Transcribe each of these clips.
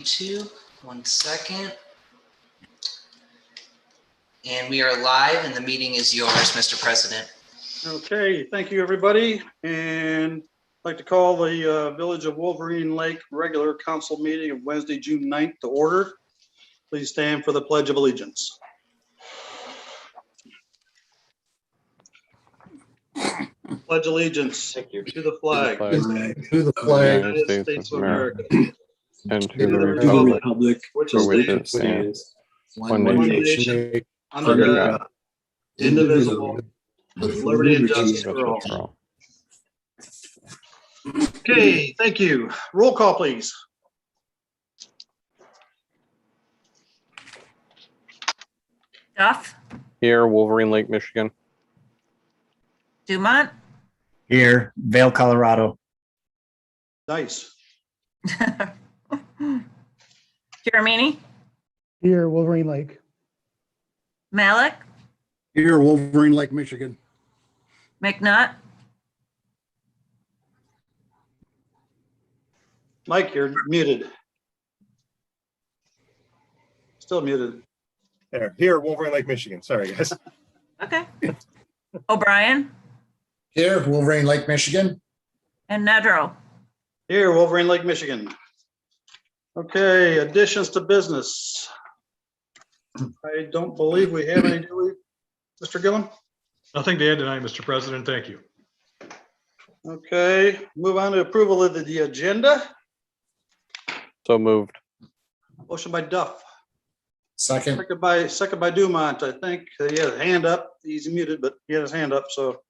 1 second. And we are live and the meeting is yours, Mr. President. Okay, thank you, everybody. And I'd like to call the Village of Wolverine Lake regular council meeting of Wednesday, June 9th to order. Please stand for the Pledge of Allegiance. Pledge allegiance to the flag To the flag of the United States of America and to the republic which for which stands it stands, one nation under God, indivisible, with liberty and justice for all. Okay, thank you. Roll call, please. Duff, Here, Wolverine Lake, Michigan. Dumont, Here, Vail, Colorado. Nice. Jeremini, Here, Wolverine Lake. Malik, Here, Wolverine Lake, Michigan. McNutt, Mike, you're muted. Still muted. Here, Wolverine Lake, Michigan. Sorry, guys. okay. O'Brien Here, Wolverine Lake, Michigan. and Nedrow. Here, Wolverine Lake, Michigan. Okay, additions to business. I don't believe we have any, do we, Mr. Gillum? Nothing to add tonight, Mr. President. Thank you. Okay, move on to approval of the agenda. So moved. Motion by Duff, Second. second by Dumont. I think he had a hand up. He's muted, but he had his hand up, so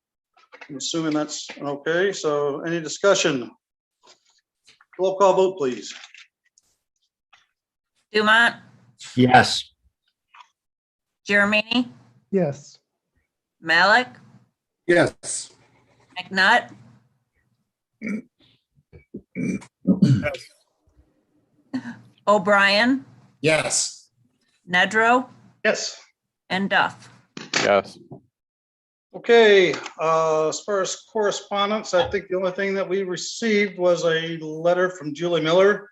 I'm assuming that's okay. So any discussion? Roll call vote, please. Dumont, Yes. Jeremini, Yes. Malik, Yes. McNutt, O'Brien, Yes. Nedrow, Yes. and Duff. Yes. Okay, as far as correspondence, I think the only thing that we received was a letter from Julie Miller.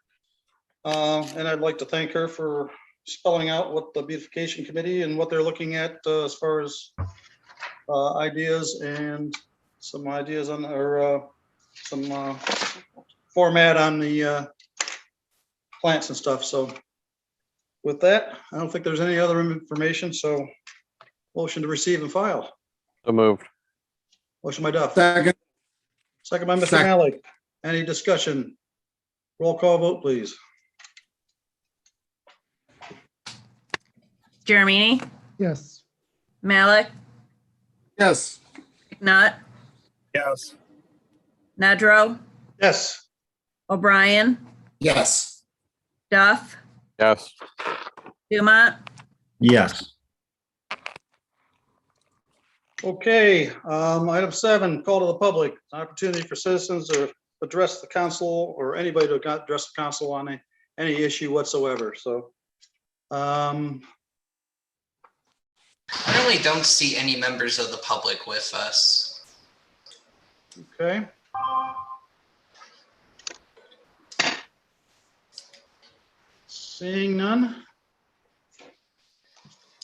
And I'd like to thank her for spelling out what the beautification committee and what they're looking at as far as ideas and some ideas on, or some format on the plants and stuff. So with that, I don't think there's any other information. So motion to receive and file. So moved. Motion by Duff. Second. Second by Mr. Second. Malik. Any discussion? Roll call vote, please. Jeremini, Yes. Malik, Yes. McNutt, Yes. Nedrow, Yes. O'Brien, Yes. Duff, Yes. Dumont, Yes. Okay, item 7, call to the public, opportunity for citizens to address the council or anybody to address the council on any issue whatsoever. So, I really don't see any members of the public with us. okay. Seeing none,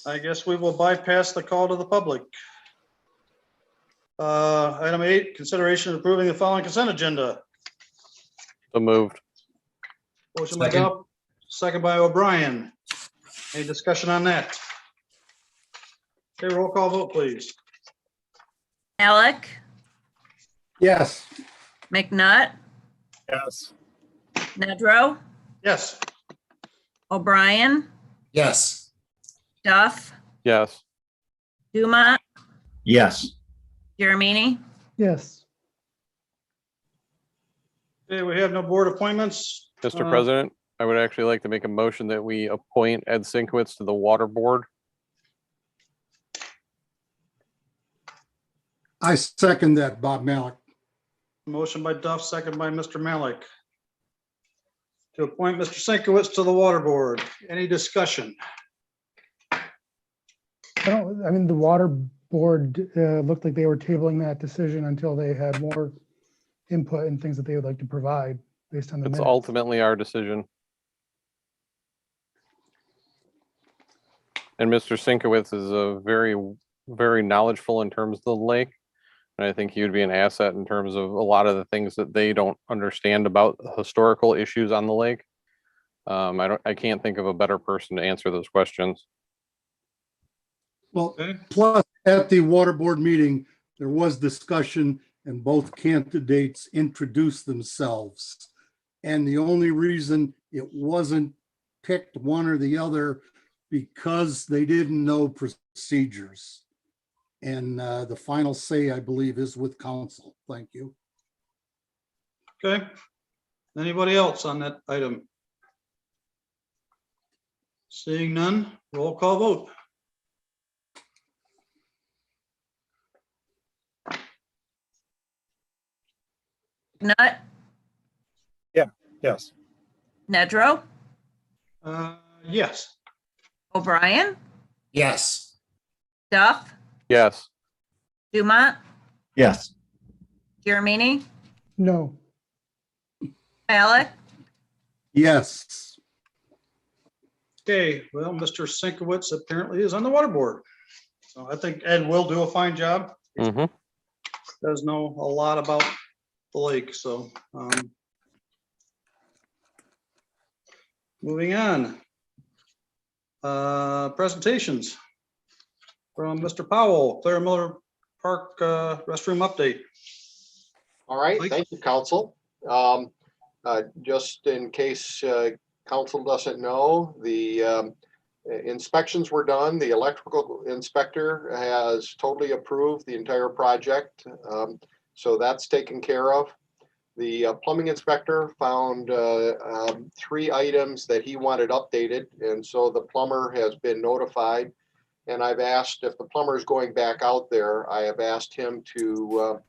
I guess we will bypass the call to the public. Item 8, consideration of approving the following consent agenda. So moved. Motion by Second. Duff, second by O'Brien. Any discussion on that? Okay, roll call vote, please. Malik, Yes. McNutt, Yes. Nedrow, Yes. O'Brien, Yes. Duff, Yes. Dumont, Yes. Jeremini, Yes. Okay, we have no board appointments. Mr. President, I would actually like to make a motion that we appoint Ed Sinkowitz to the Water Board. I second that, Bob Malik. Motion by Duff, second by Mr. Malik. To appoint Mr. Sinkowitz to the water board. Any discussion? I mean, the water board looked like they were tabling that decision until they had more input and things that they would like to provide based on the It's minutes. ultimately our decision. And Mr. Sinkowitz is a very knowledgeable in terms of the lake. And I think he would be an asset in terms of a lot of the things that they don't understand about historical issues on the lake. I can't think of a better person to answer those questions. Well, Okay. plus at the water board meeting, there was discussion and both candidates introduced themselves. And the only reason it wasn't picked one or the other because they didn't know procedures. And the final say, I believe, is with council. Thank you. Okay. Anybody else on that item? Seeing none, roll call vote. Nut, Yes. Nedrow, Yes. O'Brien, Yes. Duff, Yes. Dumont, Yes. Girmini, No. Malik, Yes. Okay, well, Mr. Sinkowitz apparently is on the water board. So I think Ed will do a fine job. Mm-hmm. Does know a lot about the lake, so. Moving on. Presentations from Mr. Powell, Clara Miller Park restroom update. All right, Mike? thank you, council. Just in case council doesn't know, the inspections were done. The electrical inspector has totally approved the entire project. So that's taken care of. The plumbing inspector found 3 items that he wanted updated, and so the plumber has been notified. And I've asked if the plumber is going back out there, I have asked him to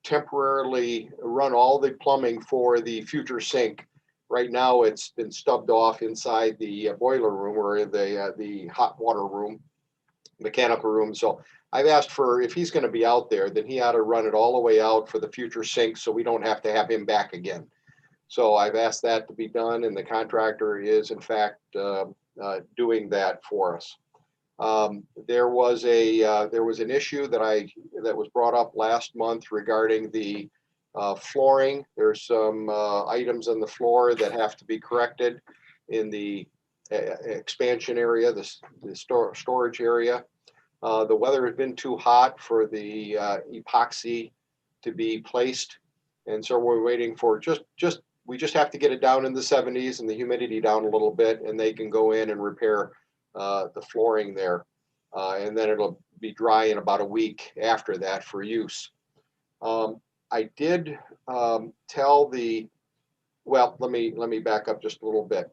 temporarily run all the plumbing for the future sink. Right now, it's been stubbed off inside the boiler room or the hot water room, mechanical room. So I've asked for, if he's going to be out there, then he ought to run it all the way out for the future sink so we don't have to have him back again. So I've asked that to be done, and the contractor is in fact doing that for us. There was an issue that was brought up last month regarding the flooring. There's some items on the floor that have to be corrected in the expansion area, the storage area. The weather has been too hot for the epoxy to be placed, and so we're waiting for we just have to get it down in the 70s and the humidity down a little bit, and they can go in and repair the flooring there, and then it'll be dry in about a week after that for use. I did tell let me back up just a little bit.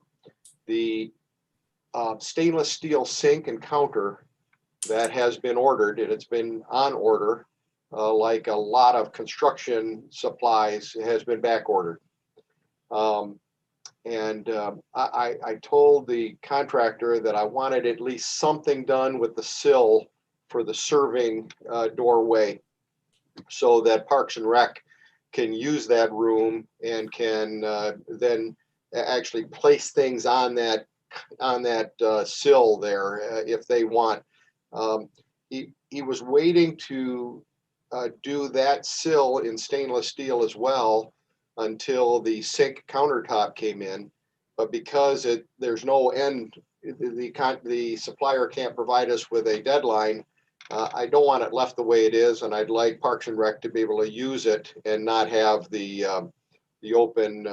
The stainless steel sink and counter that has been ordered, and it's been on order, like a lot of construction supplies, has been back ordered. I told the contractor that I wanted at least something done with the sill for the serving doorway, so that Parks and Rec can use that room and can then actually place things on that sill there if they want. He was waiting to do that sill in stainless steel as well until the sink countertop came in, but because there's no end, the supplier can't provide us with a deadline. I don't want it left the way it is, and I'd like Parks and Rec to be able to use it and not have the open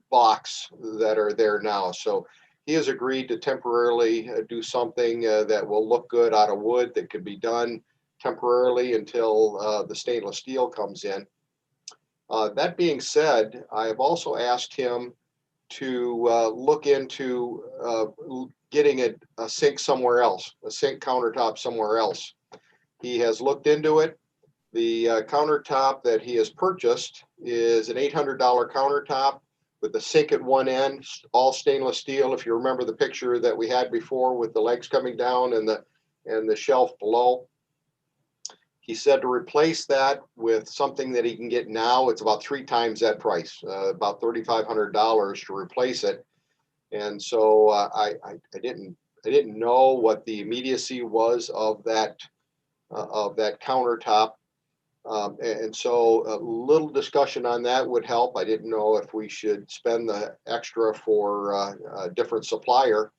box that are there now. So he has agreed to temporarily do something that will look good out of wood, that could be done temporarily until the stainless steel comes in. That being said, I have also asked him to look into getting a sink somewhere else, a sink countertop somewhere else. He has looked into it. The countertop that he has purchased is an $800 countertop with the sink at one end, all stainless steel. If you remember the picture that we had before with the legs coming down and the shelf below. He said to replace that with something that he can get now. It's about 3 times that price, about $3,500 to replace it. And so I didn't didn't know what the immediacy was of that countertop. And so a little discussion on that would help. I didn't know if we should spend the extra for a different supplier.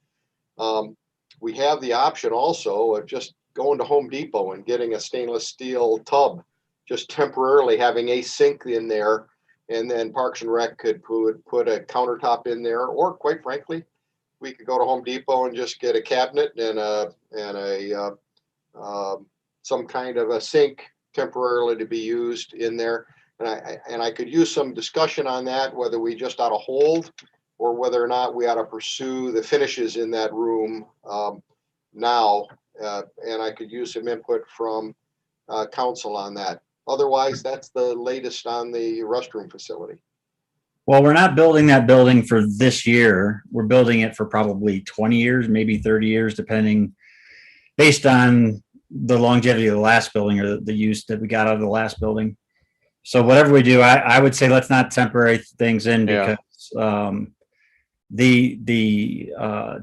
We have the option also of just going to Home Depot and getting a stainless steel tub, just temporarily having a sink in there. And then Parks and Rec could put a countertop in there, or quite frankly, we could go to Home Depot and just get a cabinet and some kind of a sink temporarily to be used in there. And I could use some discussion on that, whether we just ought to hold or whether or not we ought to pursue the finishes in that room now. And I could use some input from council on that. Otherwise, that's the latest on the restroom facility. Well, we're not building that building for this year. We're building it for probably 20 years, maybe 30 years, depending, based on the longevity of the last building or the use that we got out of the last building. So whatever we do, I would say let's not temporary things in, Yeah. because the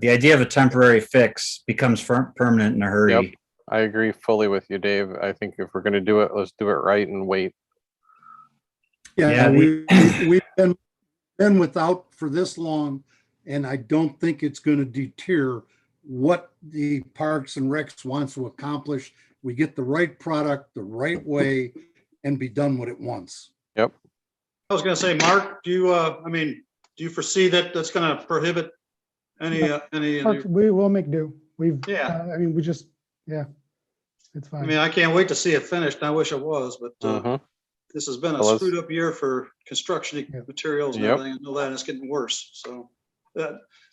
idea of a temporary fix becomes permanent in a hurry. Yep. I agree fully with you, Dave. I think if we're going to do it, let's do it right and wait. Yeah, Yeah, we've been without for this long, and I don't think it's going to deter what the Parks and Recs wants to accomplish. We get the right product the right way and be done with it once. Yep. I was gonna say, Mark, do you foresee that that's gonna prohibit any? We will make do. Yeah. It's I fine. mean, I can't wait to see it finished. I wish it was, but Mhm. this has been a Well, let's- screwed up year for construction Yeah. materials and Yep. everything. I know that, and it's getting worse. So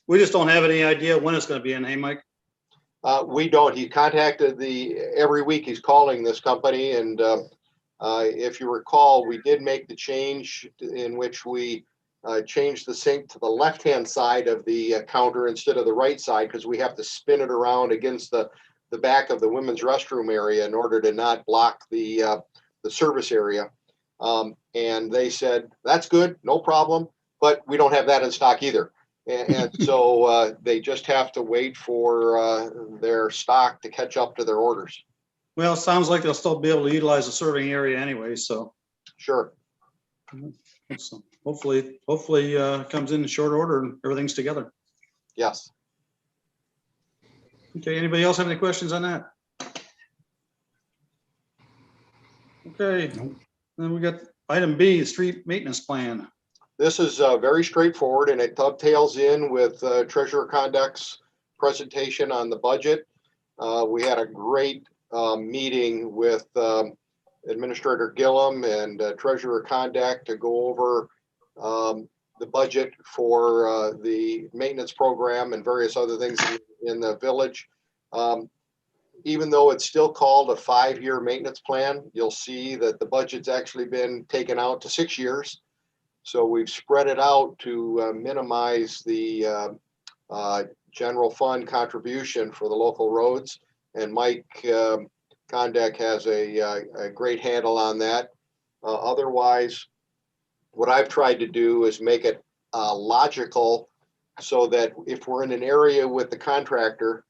we just don't have any idea when it's gonna be in. Hey, Mike? We don't. He contacted every week he's calling this company. And if you recall, we did make the change in which we changed the sink to the left-hand side of the counter instead of the right side, because we have to spin it around against the back of the women's restroom area in order to not block the service area. And they said, that's good, no problem, but we don't have that in stock either. And so they just have to wait for their stock to catch up to their orders. Well, it sounds like they'll still be able to utilize the serving area anyway, so Sure. hopefully it comes in short order and everything's together. Yes. Okay, anybody else have any questions on that? Okay, then we got item B, street maintenance plan. This is very straightforward, and it dovetails in with Treasurer Condac's presentation on the budget. We had a great meeting with Administrator Gillum and Treasurer Condac to go over the budget for the maintenance program and various other things in the village. Even though it's still called a 5-year maintenance plan, you'll see that the budget's actually been taken out to 6 years. So we've spread it out to minimize the general fund contribution for the local roads. And Mike Condac has a great handle on that. Otherwise, what I've tried to do is make it logical so that if we're in an area with the contractor,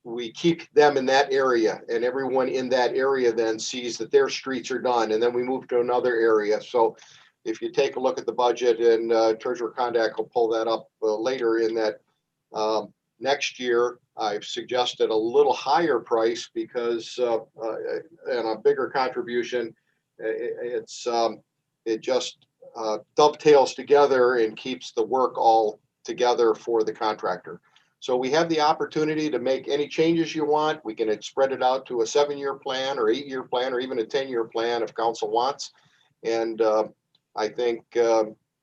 we keep them in that area, and everyone in that area then sees that their streets are done, and then we move to another area. So if you take a look at the budget, and Treasurer Condac will pull that up later, in that next year, I've suggested a little higher price because and a bigger contribution. It just dovetails together and keeps the work all together for the contractor. So we have the opportunity to make any changes you want. We can spread it out to a 7-year plan or 8-year plan or even a 10-year plan if council wants. And I think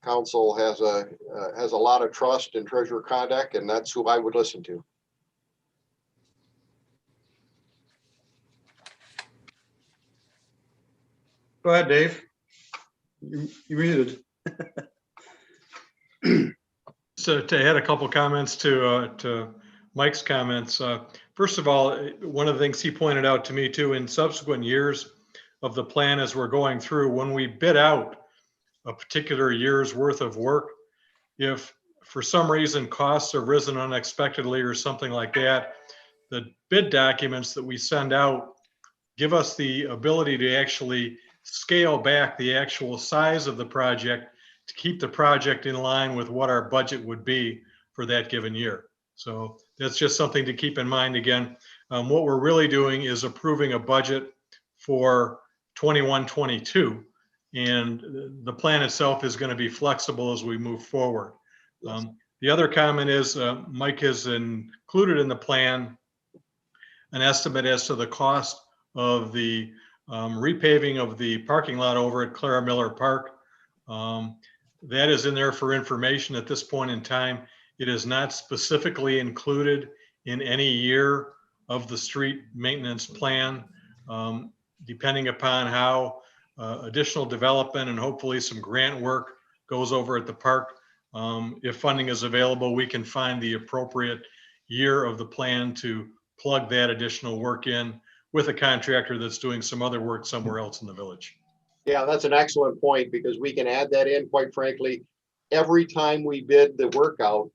council has a lot of trust in Treasurer Condac, and that's who I would listen to. Go ahead, Dave. You muted. So to add a couple comments to Mike's comments. First of all, one of the things he pointed out to me too, in subsequent years of the plan as we're going through, when we bid out a particular year's worth of work, if for some reason costs have risen unexpectedly or something like that, the bid documents that we send out give us the ability to actually scale back the actual size of the project to keep the project in line with what our budget would be for that given year. So that's just something to keep in mind. Again, what we're really doing is approving a budget for 21-22, and the plan itself is going to be flexible as we move forward. The other comment is Mike has included in the plan an estimate as to the cost of the repaving of the parking lot over at Clara Miller Park. That is in there for information at this point in time. It is not specifically included in any year of the street maintenance plan. Depending upon how additional development and hopefully some grant work goes over at the park, if funding is available, we can find the appropriate year of the plan to plug that additional work in with a contractor that's doing some other work somewhere else in the village. Yeah, that's an excellent point, because we can add that in, quite frankly, every time we bid the work out,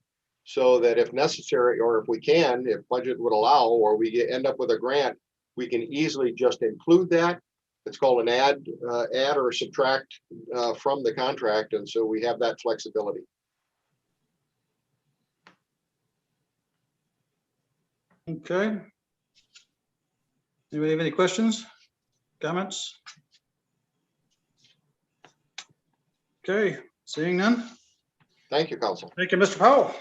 so that if necessary, or if we can, if budget would allow, or we end up with a grant, we can easily just include that. It's called an add or subtract from the contract, and so we have that flexibility. Okay. Anybody have any questions, comments? Okay, seeing none. Thank you, Council. Thank you, Mr. Powell.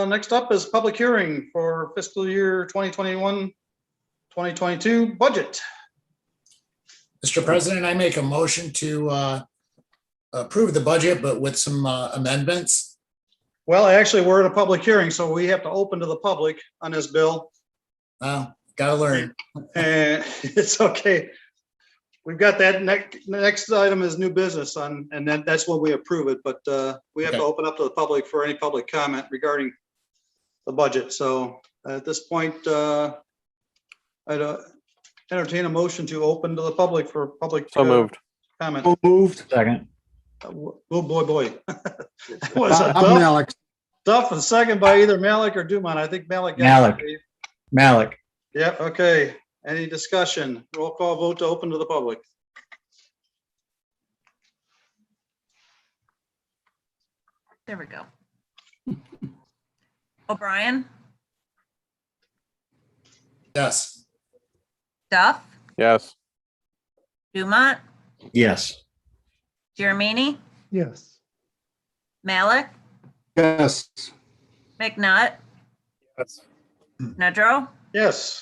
Next up is public hearing for fiscal year 2021-2022 budget. Mr. President, I make a motion to approve the budget, but with some amendments. Well, actually, we're in a public hearing, so we have to open to the public on this bill. Gotta learn. And it's okay. We've got that next item is new business on, and then that's when we approve it, but we have to Okay. open up to the public for any public comment regarding the budget. So at this point, I'd entertain a motion to open to the public for public So moved. comment. So moved. Second. Oh, boy. Was it I'm Duff? Alex. Duff, and second by either Malik or Dumont. I think Malik. got Malik. it. Malik. Yep, okay. Any discussion? Roll call vote to open to the public. There we go. O'Brien, Yes. Duff, Yes. Dumont, Yes. Giramini, yes, Malik, Yes. McNutt, Yes. Nedrow. Yes.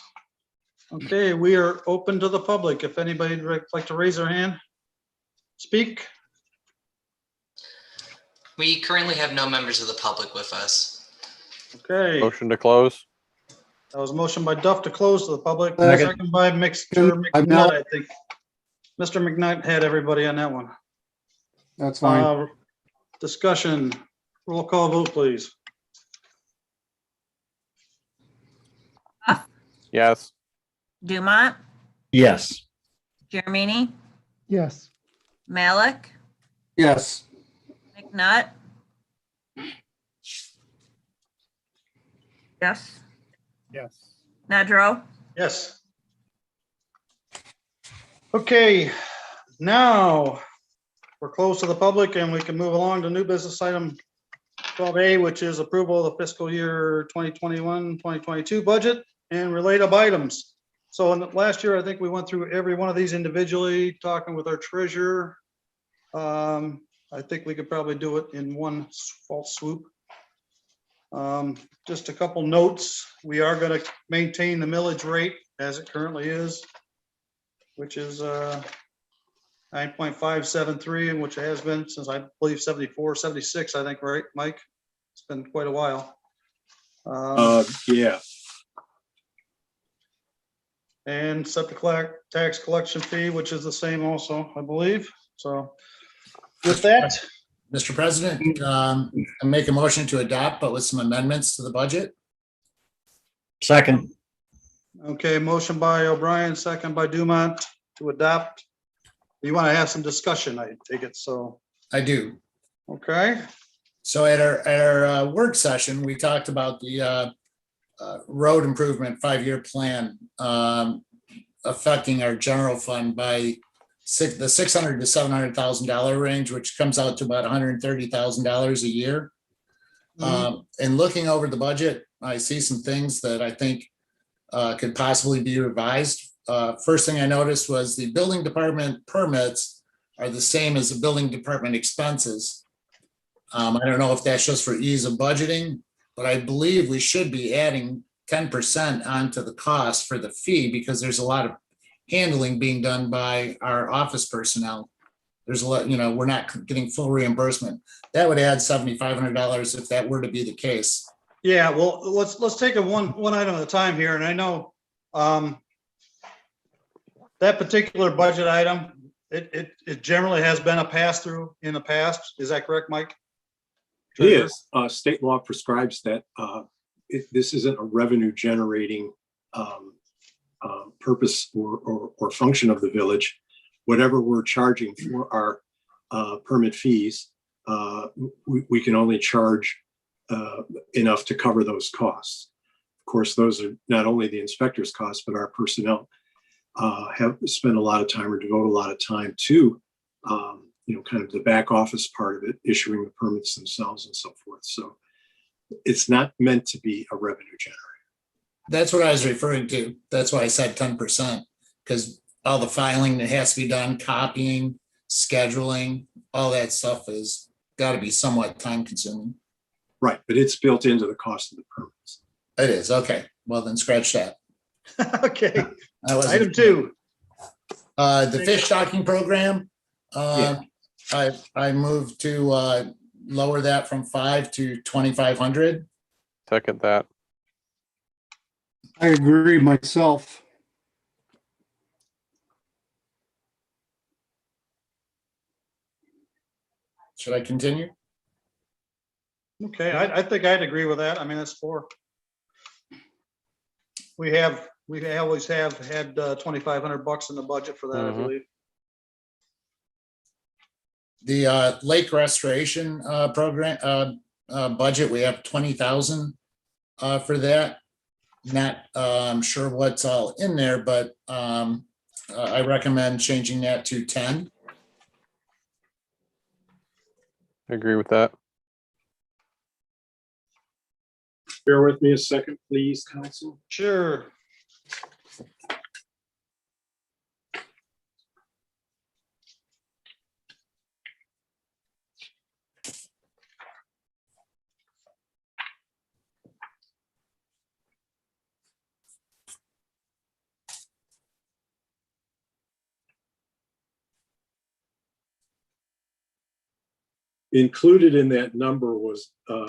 Okay, we are open to the public. If anybody would like to raise their hand, speak. We currently have no members of the public with us. Okay, Motion to close. that was a motion by Duff to close to the public, Second. second by Mr. I'm McNutt, Malik. I think. Mr. McNutt had everybody on that one. That's fine. Discussion, roll call vote, please. Yes. Dumont, Yes. Giramini, yes, Malik, Yes. McNutt. Yes, Yes. Nedrow. Yes. Okay, now we're closed to the public and we can move along to new business item 12A, which is approval of the fiscal year 2021-2022 budget and related items. So in the last year, I think we went through every one of these individually, talking with our treasurer. I think we could probably do it in one false swoop. Just a couple notes. We are going to maintain the millage rate as it currently is, which is 9.573, and which it has been since, I believe, 74, 76, I think, right, Mike? It's been quite a while. Yeah. And set the tax collection fee, which is the same also, I believe. So with that, Mr. President, I make a motion to adopt, but with some amendments to the budget. Second. okay, motion by O'Brien, second by Dumont to adopt. You want to have some discussion, I take it, so, I do. okay. So at our work session, we talked about the road improvement 5-year plan affecting our general fund by the $600,000 to $700,000 range, which comes out to about $130,000 a year. And looking over the budget, I see some things that I think could possibly be revised. First thing I noticed was the building department permits are the same as the building department expenses. I don't know if that's just for ease of budgeting, but I believe we should be adding 10% onto the cost for the fee because there's a lot of handling being done by our office personnel. There's a lot, we're not getting full reimbursement. That would add $7,500 if that were to be the case. Yeah, well, let's take it one item at a time here. And I know that particular budget item, it generally has been a pass-through in the past. Is that correct, Mike? It is. State law prescribes that this isn't a revenue generating purpose or function of the village. Whatever we're charging for our permit fees, we can only charge enough to cover those costs. Of course, those are not only the inspector's costs, but our personnel have spent a lot of time or devote a lot of time to kind of the back office part of it, issuing the permits themselves and so forth. So it's not meant to be a revenue generator. That's what I was referring to. That's why I said 10%, because all the filing that has to be done, copying, scheduling, all that stuff is got to be somewhat time consuming. Right, but it's built into the cost of the permits. It is, okay. Well, then scratch that. Okay, I wasn't- item 2. The fish stocking program, Yeah. I moved to lower that from 5 to 2,500. Second that. I agree myself. Should I continue? Okay, I think I'd agree with that. I mean, that's 4. We always have had $2,500 in the budget for that, I Mhm. believe. The lake restoration program budget, we have 20,000 for that. Not sure what's all in there, but I recommend changing that to 10. I agree with that. Bear with me a second, please, council. Sure. Included in that number was an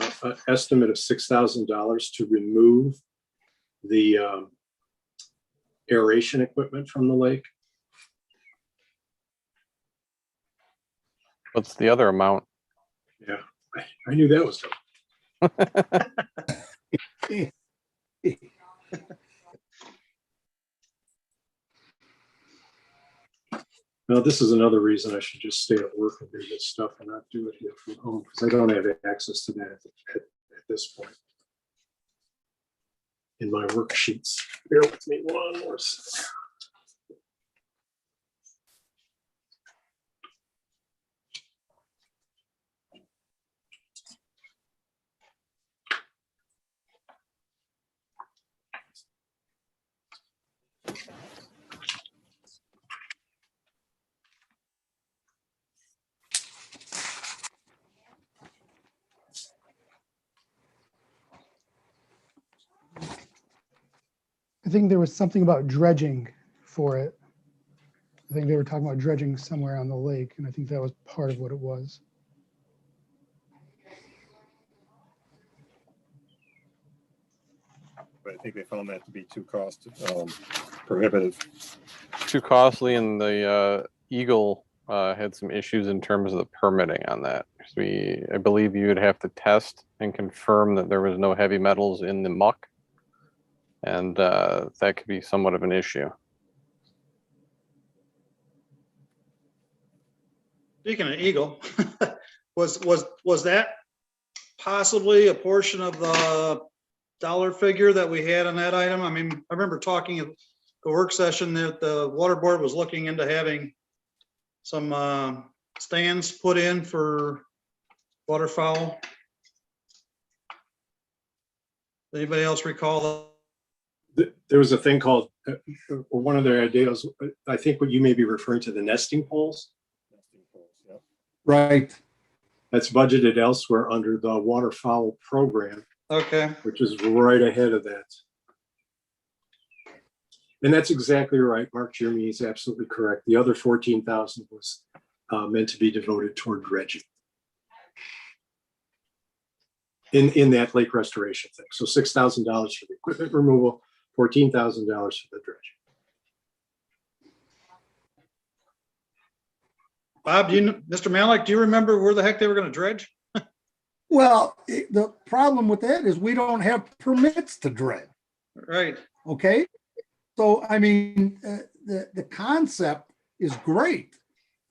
estimate of $6,000 to remove the aeration equipment from the lake. What's the other amount? Yeah, I knew that was coming. Now, this is another reason I should just stay at work and do this stuff and not do it here from home, because I don't have access to that at this point in my worksheets. Bear with me one more second. I think there was something about dredging for it. I think they were talking about dredging somewhere on the lake, and I think that was part of what it was. But I think they found that to be too cost prohibitive. Too costly, and the Eagle had some issues in terms of the permitting on that. I believe you would have to test and confirm that there was no heavy metals in the muck. And that could be somewhat of an issue. Speaking of Eagle, was that possibly a portion of the dollar figure that we had on that item. I mean, I remember talking at the work session that the water board was looking into having some stands put in for waterfowl. Anybody else recall? There was a thing called, or one of their ideas, I think what you may be referring to, the nesting poles. Right. That's budgeted elsewhere under the waterfowl program, Okay, which is right ahead of that. And that's exactly right. Mark Jeremy is absolutely correct. The other 14,000 was meant to be devoted toward dredging. In that lake restoration thing. So $6,000 for the equipment removal, $14,000 for the dredging. Bob, Mr. Malik, do you remember where the heck they were gonna dredge? Well, the problem with that is we don't have permits to dredge. Right, Okay. So, I mean, the concept is great,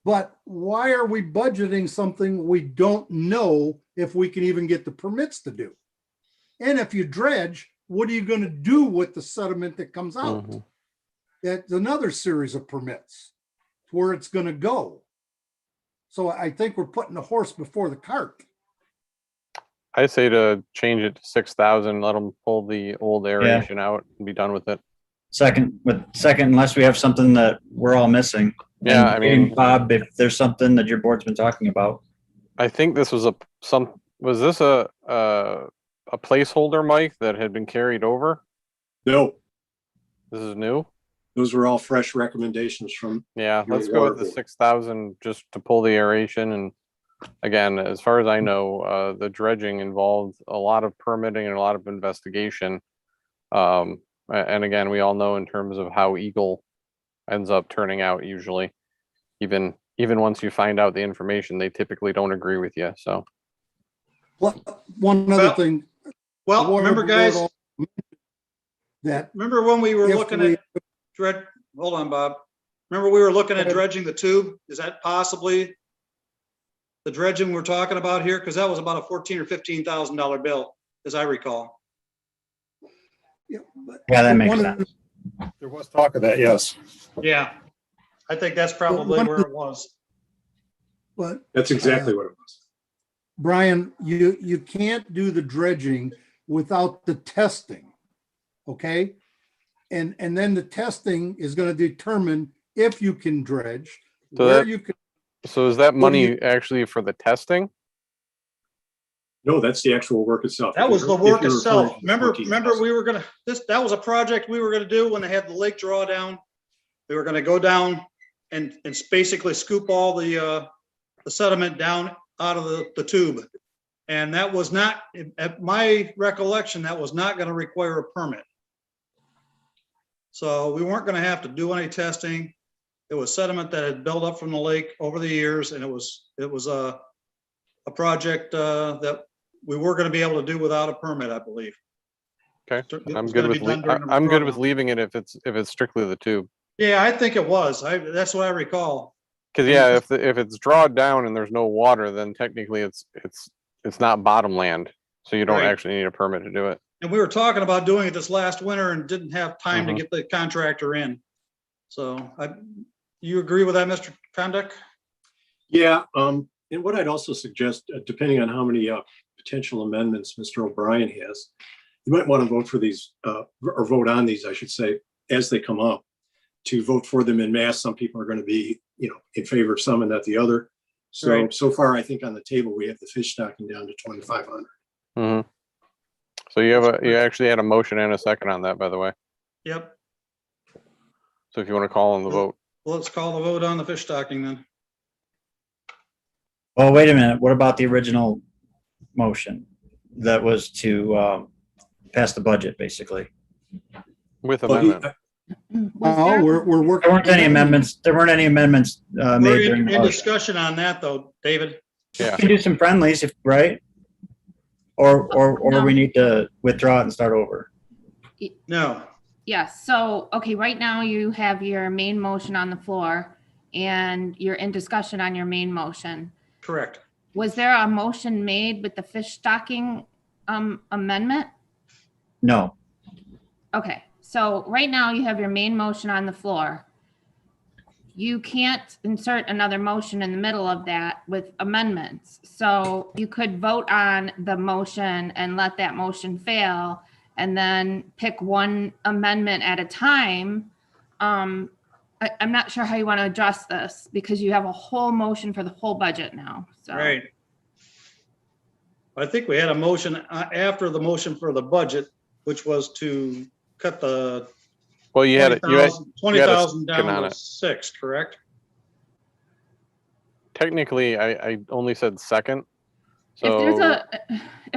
but why are we budgeting something we don't know if we can even get the permits to do? And if you dredge, what are you going to do with the sediment that comes out? Mhm. That's another series of permits where it's going to go. So I think we're putting the horse before the cart. I say to change it to 6,000, let them pull the old aeration out and be done with it. Second, unless we have something that we're all missing. Yeah, And I mean- Bob, if there's something that your board's been talking about. I think this was a placeholder, Mike, that had been carried over? No, This is new? those were all fresh recommendations from, Yeah, Your let's go with the water board. 6,000 just to pull the aeration. And again, as far as I know, the dredging involved a lot of permitting and a lot of investigation. And again, we all know in terms of how Eagle ends up turning out usually, even once you find out the information, they typically don't agree with you. So One other Well, thing. the well, water remember board guys, also mentioned That remember when we were if looking we- at hold on, Bob. Remember we were looking Go at ahead. dredging the tube? Is that possibly the dredging we're talking about here? Because that was about a $14,000 or $15,000 bill, as I recall. Yeah, but Yeah, that makes one of sense. There was talk of that, yes. Yeah, I think that's probably where it was. But that's exactly what it was. Brian, you can't do the dredging without the testing. Okay? And then the testing is going to determine if you can dredge, So where that- you can. so is that What do you- money actually for the testing? No, that's the actual work itself. That If was you're- the if work you're itself. referring to the Remember 14,000. we were gonna, that was a project we were gonna do when they had the lake drawdown. We were gonna go down and basically scoop all the sediment down out of the tube. And that was not, at my recollection, that was not gonna require a permit. So we weren't gonna have to do any testing. It was sediment that had built up from the lake over the years, and it was a project that we were gonna be able to do without a permit, I believe. Okay, It I'm was good gonna be with, done during the I'm good with drawdown. leaving it if it's strictly the tube. Yeah, I think it was. That's what I recall. Cause yeah, if it's drawed down and there's no water, then technically it's not bottom land. So you don't Right. actually need a permit to do it. And we were talking about doing it this last winter and didn't have time to Mhm. get the contractor in. So you agree with that, Mr. Conduct? Yeah, and what I'd also suggest, depending on how many potential amendments Mr. O'Brien has, you might want to vote for these, or vote on these, I should say, as they come up, to vote for them in mass. Some people are going to be, in favor of some and not the other. Right. So far, I think on the table, we have the fish stocking down to 2,500. Mhm. So you actually had a motion and a second on that, by the way. Yep. So if you want to call on the vote. Well, let's call the vote on the fish stocking then. Oh, wait a minute. What about the original motion? That was to pass the budget, basically. With Well, he- amendment. Well, we're working. There weren't any amendments. There weren't any amendments We're made during in the motion. discussion on that though, David. Yeah. We can do some friendlies, right? Or we need to withdraw it and start over. No, Yes, so, okay, right now you have your main motion on the floor and you're in discussion on your main motion. correct. Was there a motion made with the fish stocking amendment? No, Okay, so right now you have your main motion on the floor. You can't insert another motion in the middle of that with amendments. So you could vote on the motion and let that motion fail and then pick one amendment at a time. I'm not sure how you want to address this because you have a whole motion for the whole budget now, so. Right. I think we had a motion after the motion for the budget, which was to cut the Well, you had, 20,000 second on down to it. 6, correct? Technically, I only said second. If So,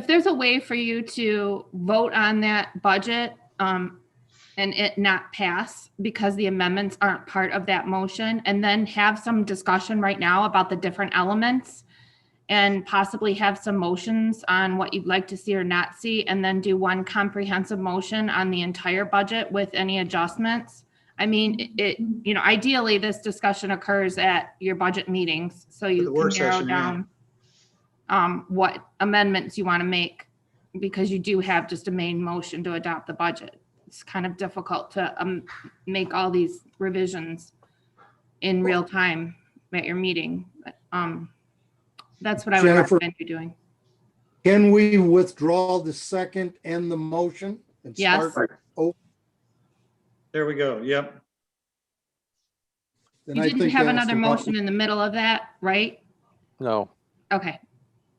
there's a way for you to vote on that budget, and it not pass because the amendments aren't part of that motion, and then have some discussion right now about the different elements and possibly have some motions on what you'd like to see or not see, and then do one comprehensive motion on the entire budget with any adjustments. I mean, ideally, this discussion occurs at your budget meetings, so you the work can narrow session, yeah. down what amendments you want to make, because you do have just a main motion to adopt the budget. It's kind of difficult to make all these revisions in real time at your meeting. But, that's what I would Jennifer- recommend you doing. Can we withdraw the second and the motion? And Yes. start over? There we go. Yep. Then You I didn't think have that's another the motion in the middle of that, right? no, Okay,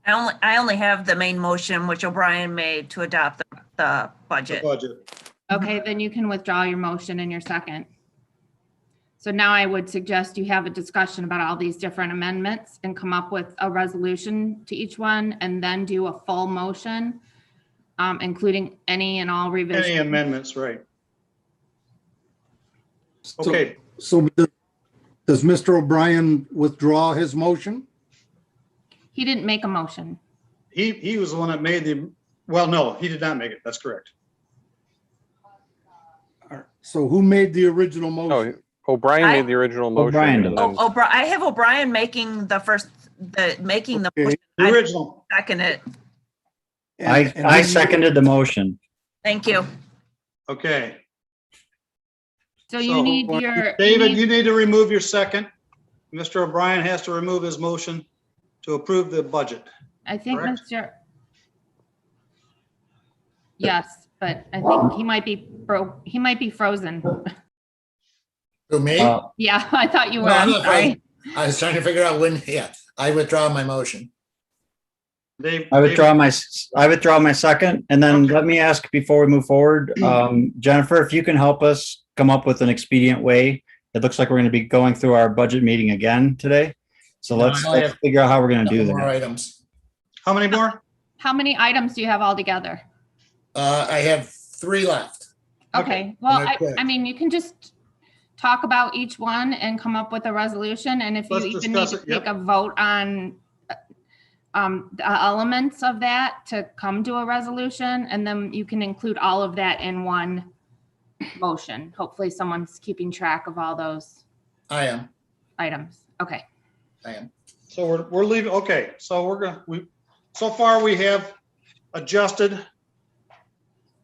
I only have the main motion, which O'Brien made to adopt the The budget. budget. okay, then you can withdraw your motion in your second. So now I would suggest you have a discussion about all these different amendments and come up with a resolution to each one, and then do a full motion, including any and all Any revisions. amendments, right? So- Okay, So does Mr. O'Brien withdraw his motion? He didn't make a motion. he was the one that made well, no, he did not make it. That's correct. All right. So who made the original no, motion? O'Brien I- made the original motion. O'Brien and did. then- I have O'Brien making the making the Okay. motion. The I original. second it. And I who- seconded the motion. Thank you. Okay. So you need your. David, you need to remove your second. Mr. O'Brien has to remove his motion to approve the budget. I think correct? Mr. Yes, but I think he might be frozen. Who, me? Yeah, I thought you were. No, I'm I'm not sorry. frozen. I was trying to figure out when, yeah, I withdraw my motion. Dave. I withdraw my second, and then Okay. let me ask before we move forward, Jennifer, if you can help us come up with an expedient way. It looks like we're going to be going through our budget meeting again today. So No, let's I only have figure out how we're going to do Couple more that. items. How many more? How many items do you have altogether? I have 3 left. Okay, well, And they're quick. I mean, you can just talk about each one and come up with a resolution, and if you Let's even need discuss to it, yep. take a vote on the elements of that to come to a resolution, and then you can include all of that in one motion. Hopefully someone's keeping track of all those I am. items. Okay, I am. So we're leaving, okay, so so far we have adjusted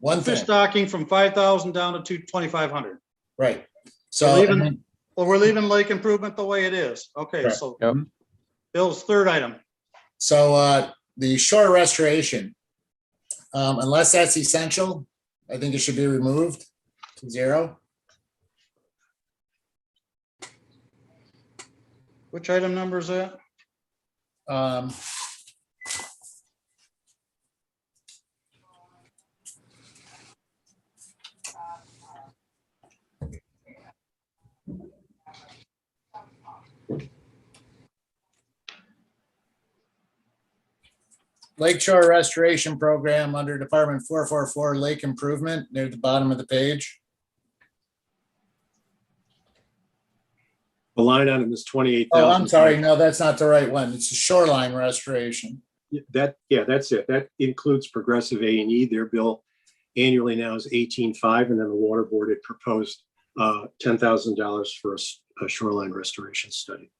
One fish thing, stocking from 5,000 down to 2,500. right. So, Leaving- Well, we're leaving lake improvement the way it is. Okay, Correct. so Yep. Bill's third item. the shore restoration, unless that's essential, I think it should be removed to 0. Which item number is that? Lake Shore Restoration Program under Department 444 Lake Improvement near the bottom of the page. The line item is 28,000. Oh, I'm sorry. No, that's not the right one. It's a shoreline restoration. That's it. That includes Progressive A&E. Their bill annually now is 18.5, and then the water board had proposed $10,000 for a shoreline restoration study.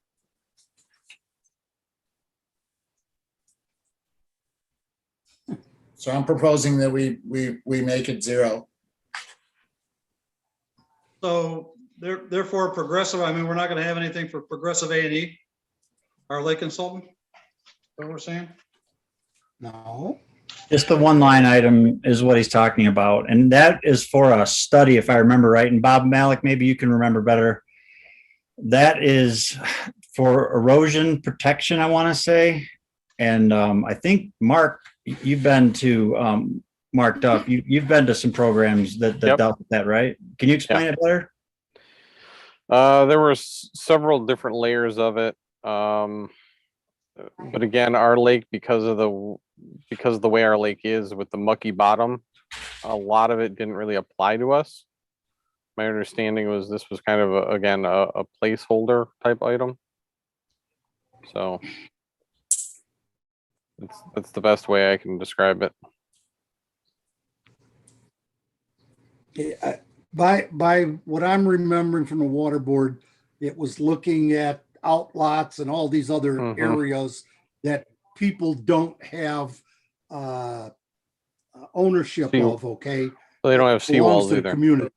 So I'm proposing that we make it 0. So therefore Progressive, I mean, we're not gonna have anything for Progressive A&E, our lake consultant? Is that what we're saying? No, Just the one line item is what he's talking about. And that is for a study, if I remember right. And Bob Malik, maybe you can remember better. That is for erosion protection, I want to say. And I think, Mark, you've been to, Mark Duff, you've been to some programs that Yep. dealt with that, right? Can you explain it better? There were several different layers of it. But again, our lake, because of the way our lake is with the mucky bottom, a lot of it didn't really apply to us. My understanding was this was kind of a placeholder type item. So that's the best way I can describe it. by what I'm remembering from the water board, it was looking at outlots and all these other Mhm. areas that people don't have ownership Sea- of, okay? So they don't have Belongs seawalls to the either. community.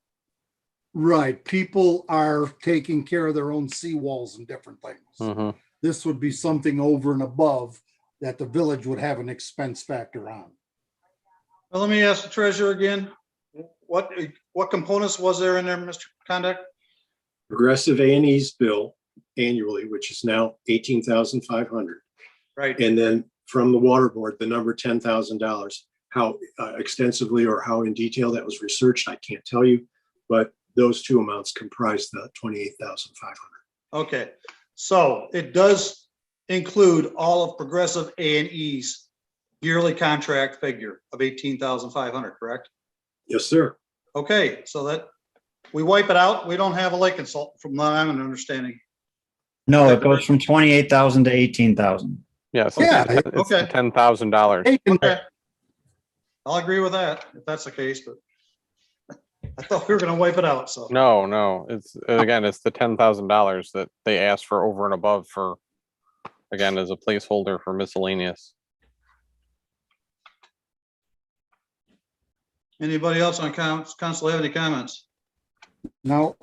Right, people are taking care of their own seawalls and different things. Mhm. This would be something over and above that the village would have an expense factor on. Well, let me ask the treasurer again. What components was there in there, Mr. Conduct? Progressive A&E's bill annually, which is now 18,500. Right. And then from the water board, the number $10,000. How extensively or how in detail that was researched, I can't tell you, but those two amounts comprise the 28,500. Okay, so it does include all of Progressive A&E's yearly contract figure of 18,500, correct? Yes, sir. Okay, so that, we wipe it out, we don't have a lake consultant from what I'm understanding. No, it goes from 28,000 to 18,000. Yes. Yeah, It's okay. $10,000. Okay. I'll agree with that, if that's the case, but I thought we were gonna wipe it out, so. No, it's the $10,000 that they asked for over and above for, again, as a placeholder for miscellaneous. Anybody else on council have any comments? No,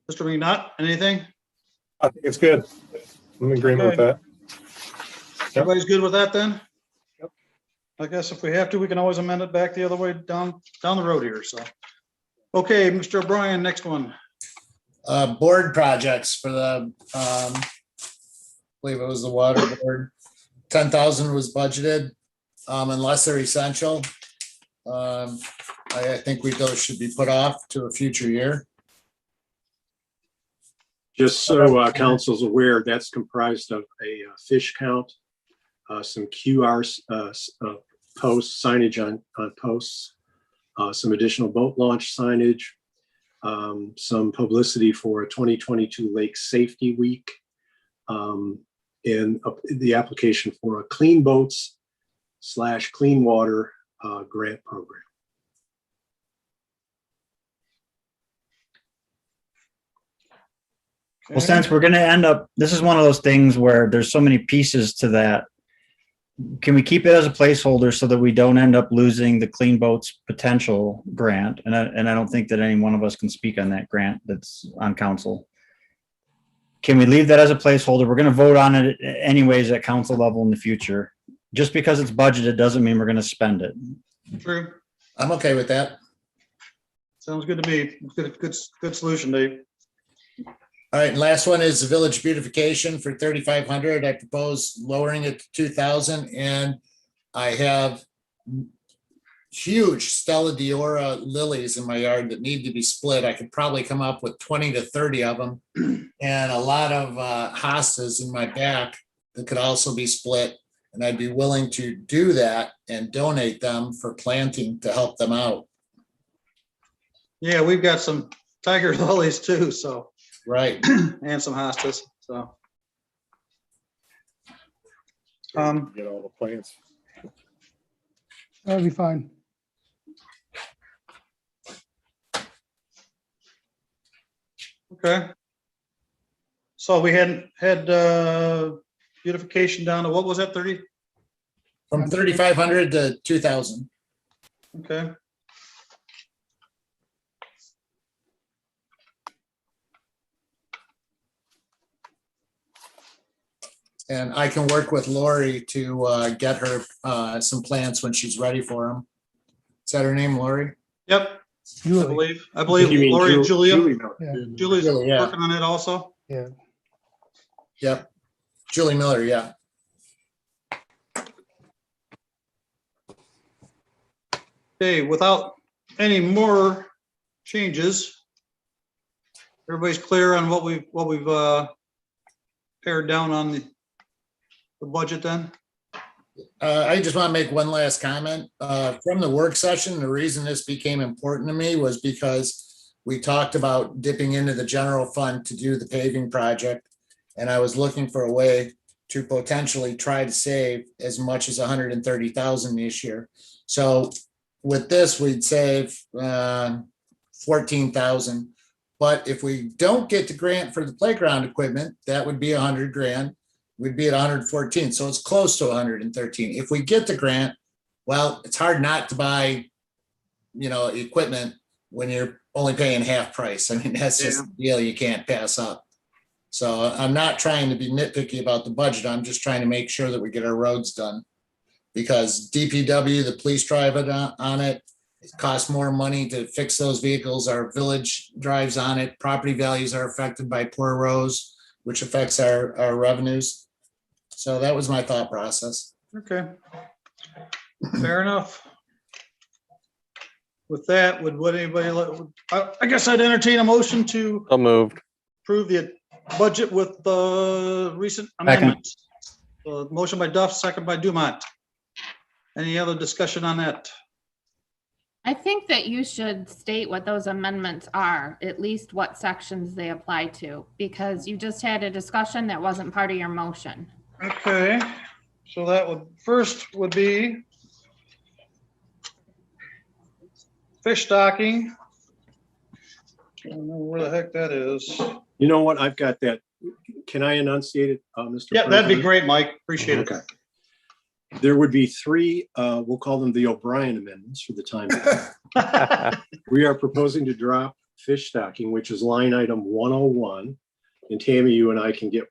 Mr. McNutt, anything? I think it's good. I'm in agreement with that. Everybody's good with that then? I guess if we have to, we can always amend it back the other way down the road here, so. Okay, Mr. O'Brien, next one. Board projects for the, I believe it was the water board. 10,000 was budgeted, unless they're essential. I think those should be put off to a future year. Just so council's aware, that's comprised of a fish count, some QR posts, signage on posts, some additional boat launch signage, some publicity for a 2022 Lake Safety Week, and the application for a Clean Boats / Clean Water grant program. Well, since we're going to end up, this is one of those things where there's so many pieces to that. Can we keep it as a placeholder so that we don't end up losing the Clean Boats potential grant? And I don't think that any one of us can speak on that grant that's on council. Can we leave that as a placeholder? We're going to vote on it anyways at council level in the future. Just because it's budgeted doesn't mean we're going to spend it. True. I'm okay with that. Sounds good to me. Good solution, Dave. All right, and last one is the village beautification for 3,500. I propose lowering it to 2,000, and I have huge Stella Diora lilies in my yard that need to be split. I could probably come up with 20 to 30 of them, and a lot of hostas in my back that could also be split. And I'd be willing to do that and donate them for planting to help them out. Yeah, we've got some tiger lilies too, so. Right. And some hostas, so. Get all the plants. That'll be fine. Okay. So we had beautification down to, what was that, 30? From 3,500 to 2,000. Okay. And I can work with Lori to get her some plants when she's ready for them. Is that her name, Lori? Yep, I Julie, believe You mean Lori and Julia. Miller. yeah, Julie's Julie, yeah. working on it also. yeah. Yep. Julie Miller, yeah. Okay, without any more changes, everybody's clear on what we've pared down on the budget then? I just want to make one last comment. From the work session, the reason this became important to me was because we talked about dipping into the general fund to do the paving project. And I was looking for a way to potentially try to save as much as 130,000 this year. So with this, we'd save 14,000. But if we don't get the grant for the playground equipment, that would be 100 grand. We'd be at 114. So it's close to 113. If we get the grant, well, it's hard not to buy, equipment when you're only paying half price. I mean, that's just a deal you can't pass up. So I'm not trying to be nitpicky about the budget. I'm just trying to make sure that we get our roads done. Because DPW, the police drive it on it. It costs more money to fix those vehicles. Our village drives on it. Property values are affected by poor roads, which affects our revenues. So that was my thought process. Okay. Fair enough. With that, would anybody, I guess I'd entertain a motion to So moved. approve the budget with the recent amendments. Motion by Duff, second by Dumont. Any other discussion on that? I think that you should state what those amendments are, at least what sections they apply to, because you just had a discussion that wasn't part of your motion. Okay, so that would be fish stocking. I don't know where the heck that is. You know what? I've got that. Can I enunciate it, Mr. Yeah, that'd be President? great, Mike. Appreciate it. Okay. There would be three, we'll call them the O'Brien amendments for the time being. We are proposing to drop fish stocking, which is line item 101. And Tammy, you and I can get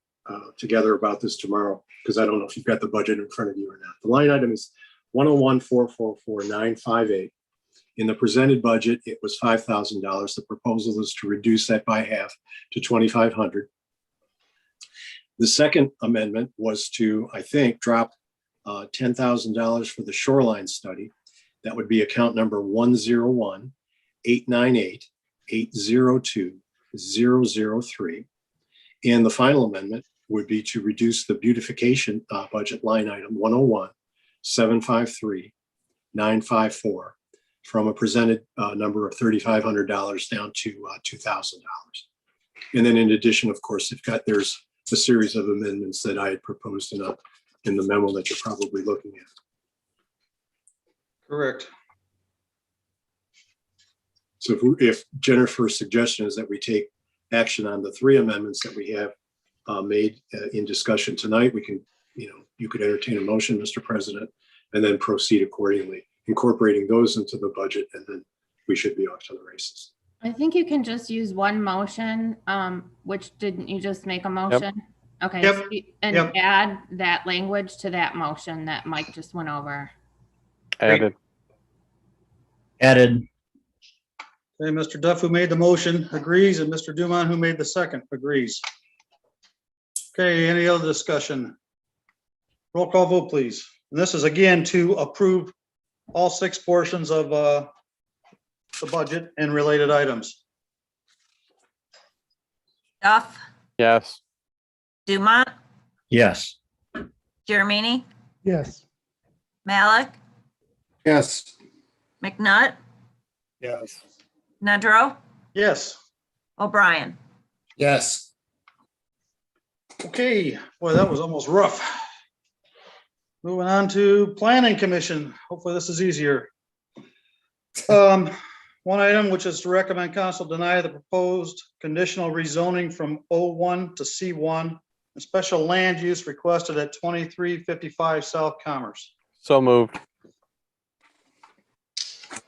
together about this tomorrow, because I don't know if you've got the budget in front of you or not. The line item is 101,444,958. In the presented budget, it was $5,000. The proposal is to reduce that by half to 2,500. The second amendment was to, I think, drop $10,000 for the shoreline study. That would be account number 101-898-802-003. And the final amendment would be to reduce the beautification budget line item 101-753-954 from a presented number of $3,500 down to $2,000. And then in addition, of course, there's a series of amendments that I had proposed in the memo that you're probably looking at. Correct. So if Jennifer's suggestion is that we take action on the three amendments that we have made in discussion tonight, we can, you could entertain a motion, Mr. President, and then proceed accordingly, incorporating those into the budget, and then we should be off to the races. I think you can just use one motion, which didn't you just make a motion? Okay, Yep. so and Yep. add that language to that motion that Mike just went over. Added. Added. Okay, Mr. Duff, who made the motion, agrees, and Mr. Dumont, who made the second, agrees. Okay, any other discussion? Roll call vote, please. And this is again to approve all 6 portions of the budget and related items. Duff, Yes. Dumont, Yes. Jeremini, Yes, Malik, Yes. McNutt, Yes. Nedrow, Yes. O'Brien. Yes. Okay, boy, that was almost rough. Moving on to Planning Commission. Hopefully this is easier. One item, which is to recommend council deny the proposed conditional rezoning from O1 to C1 a special land use requested at 2355 South Commerce. So moved.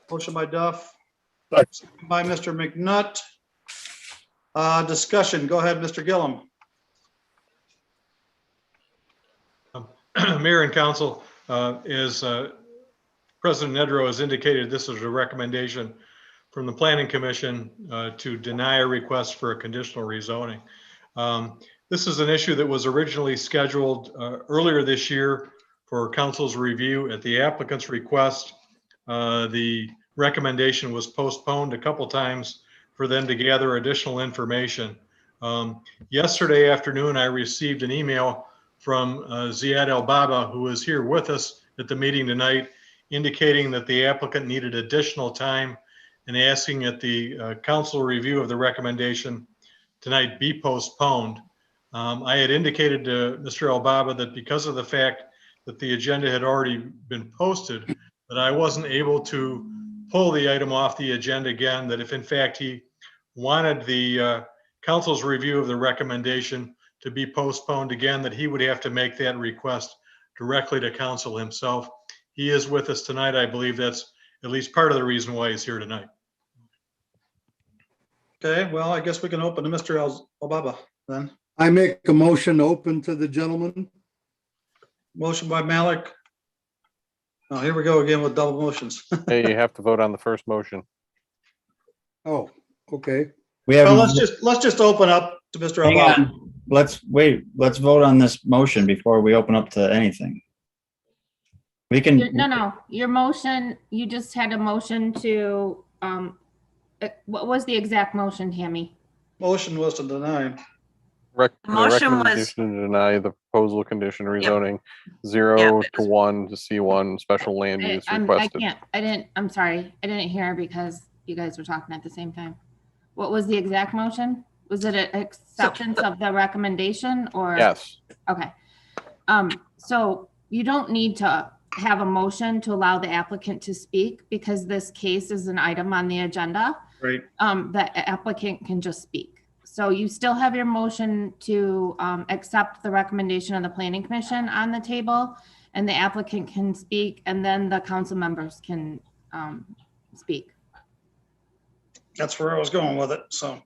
Motion by Duff, second by Mr. McNutt. Discussion, go ahead, Mr. Gillum. Mayor and council, as President Nedrow has indicated, this is a recommendation from the Planning Commission to deny a request for a conditional rezoning. This is an issue that was originally scheduled earlier this year for council's review at the applicant's request. The recommendation was postponed a couple times for them to gather additional information. Yesterday afternoon, I received an email from Ziad El Baba, who is here with us at the meeting tonight, indicating that the applicant needed additional time and asking that the council review of the recommendation tonight be postponed. I had indicated to Mr. El Baba that because of the fact that the agenda had already been posted, that I wasn't able to pull the item off the agenda again, that if in fact he wanted the council's review of the recommendation to be postponed again, that he would have to make that request directly to council himself. He is with us tonight. I believe that's at least part of the reason why he's here tonight. Okay, well, I guess we can open to Mr. El Baba then. I make a motion open to the gentleman. Motion by Malik. Oh, here we go again with double motions. Hey, you have to vote on the first motion. Oh, okay. We have, Well, let's just open up to Mr. El hang Baba. on, let's wait, let's vote on this motion before we open up to anything. We can, No, your motion, you just had a motion to, what was the exact motion, Tammy? Motion was to deny. The Motion was- recommendation to deny the proposal condition rezoning 0 to 1 to C1 special land use I requested. can't, I'm sorry, I didn't hear because you guys were talking at the same time. What was the exact motion? Was it an acceptance of the recommendation or? Yes. Okay. So you don't need to have a motion to allow the applicant to speak because this case is an item on the agenda. Right. The applicant can just speak. So you still have your motion to accept the recommendation of the planning commission on the table, and the applicant can speak, and then the council members can speak. That's where I was going with it. So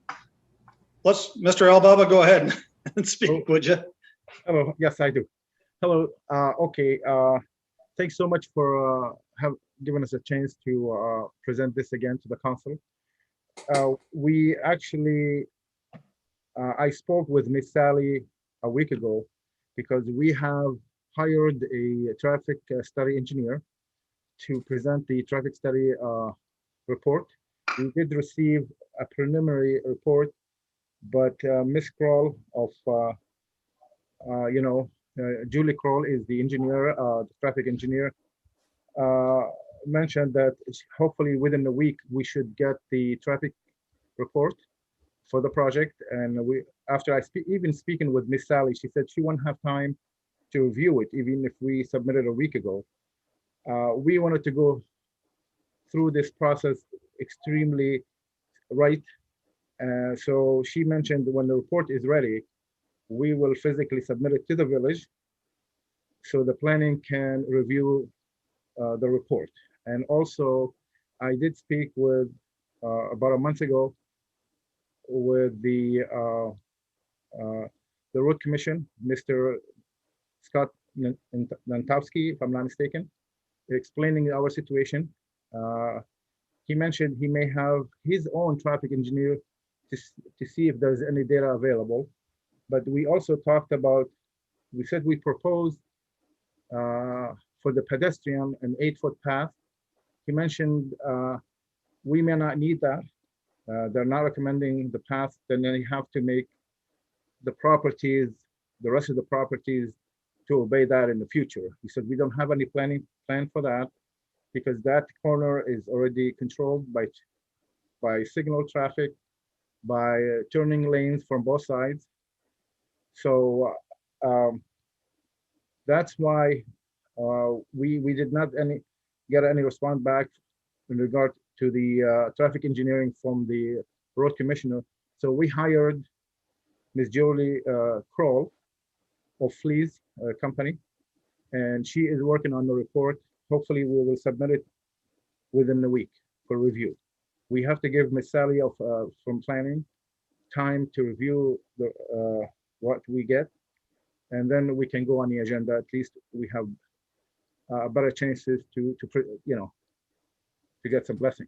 Mr. El Baba, go ahead and speak, would you? Hello, yes, I do. Hello, okay, thanks so much for giving us a chance to present this again to the council. We actually, I spoke with Miss Sally a week ago because we have hired a traffic study engineer to present the traffic study report. We did receive a preliminary report, but Miss Kroll of, Julie Kroll is the engineer, the traffic engineer, mentioned that hopefully within a week we should get the traffic report for the project. And after even speaking with Miss Sally, she said she won't have time to review it, even if we submitted a week ago. We wanted to go through this process extremely right. So she mentioned when the report is ready, we will physically submit it to the village so the planning can review the report. And also, I did speak with, about a month ago, with the road commission, Mr. Scott Nantowski, if I'm not mistaken, explaining our situation. He mentioned he may have his own traffic engineer to see if there's any data available. But we also talked about, we said we proposed for the pedestrian an 8-foot path. He mentioned we may not need that. They're not recommending the path, then they have to make the properties, the rest of the properties to obey that in the future. He said we don't have any plan for that because that corner is already controlled by signal traffic, by turning lanes from both sides. So that's why we did not get any response back in regard to the traffic engineering from the road commissioner. So we hired Ms. Julie Kroll O'Fleas Company, and she is working on the report. Hopefully, we will submit it within the week for review. We have to give Ms. Sally from planning time to review the what we get, and then we can go on the agenda. At least we have better chances to get some blessing.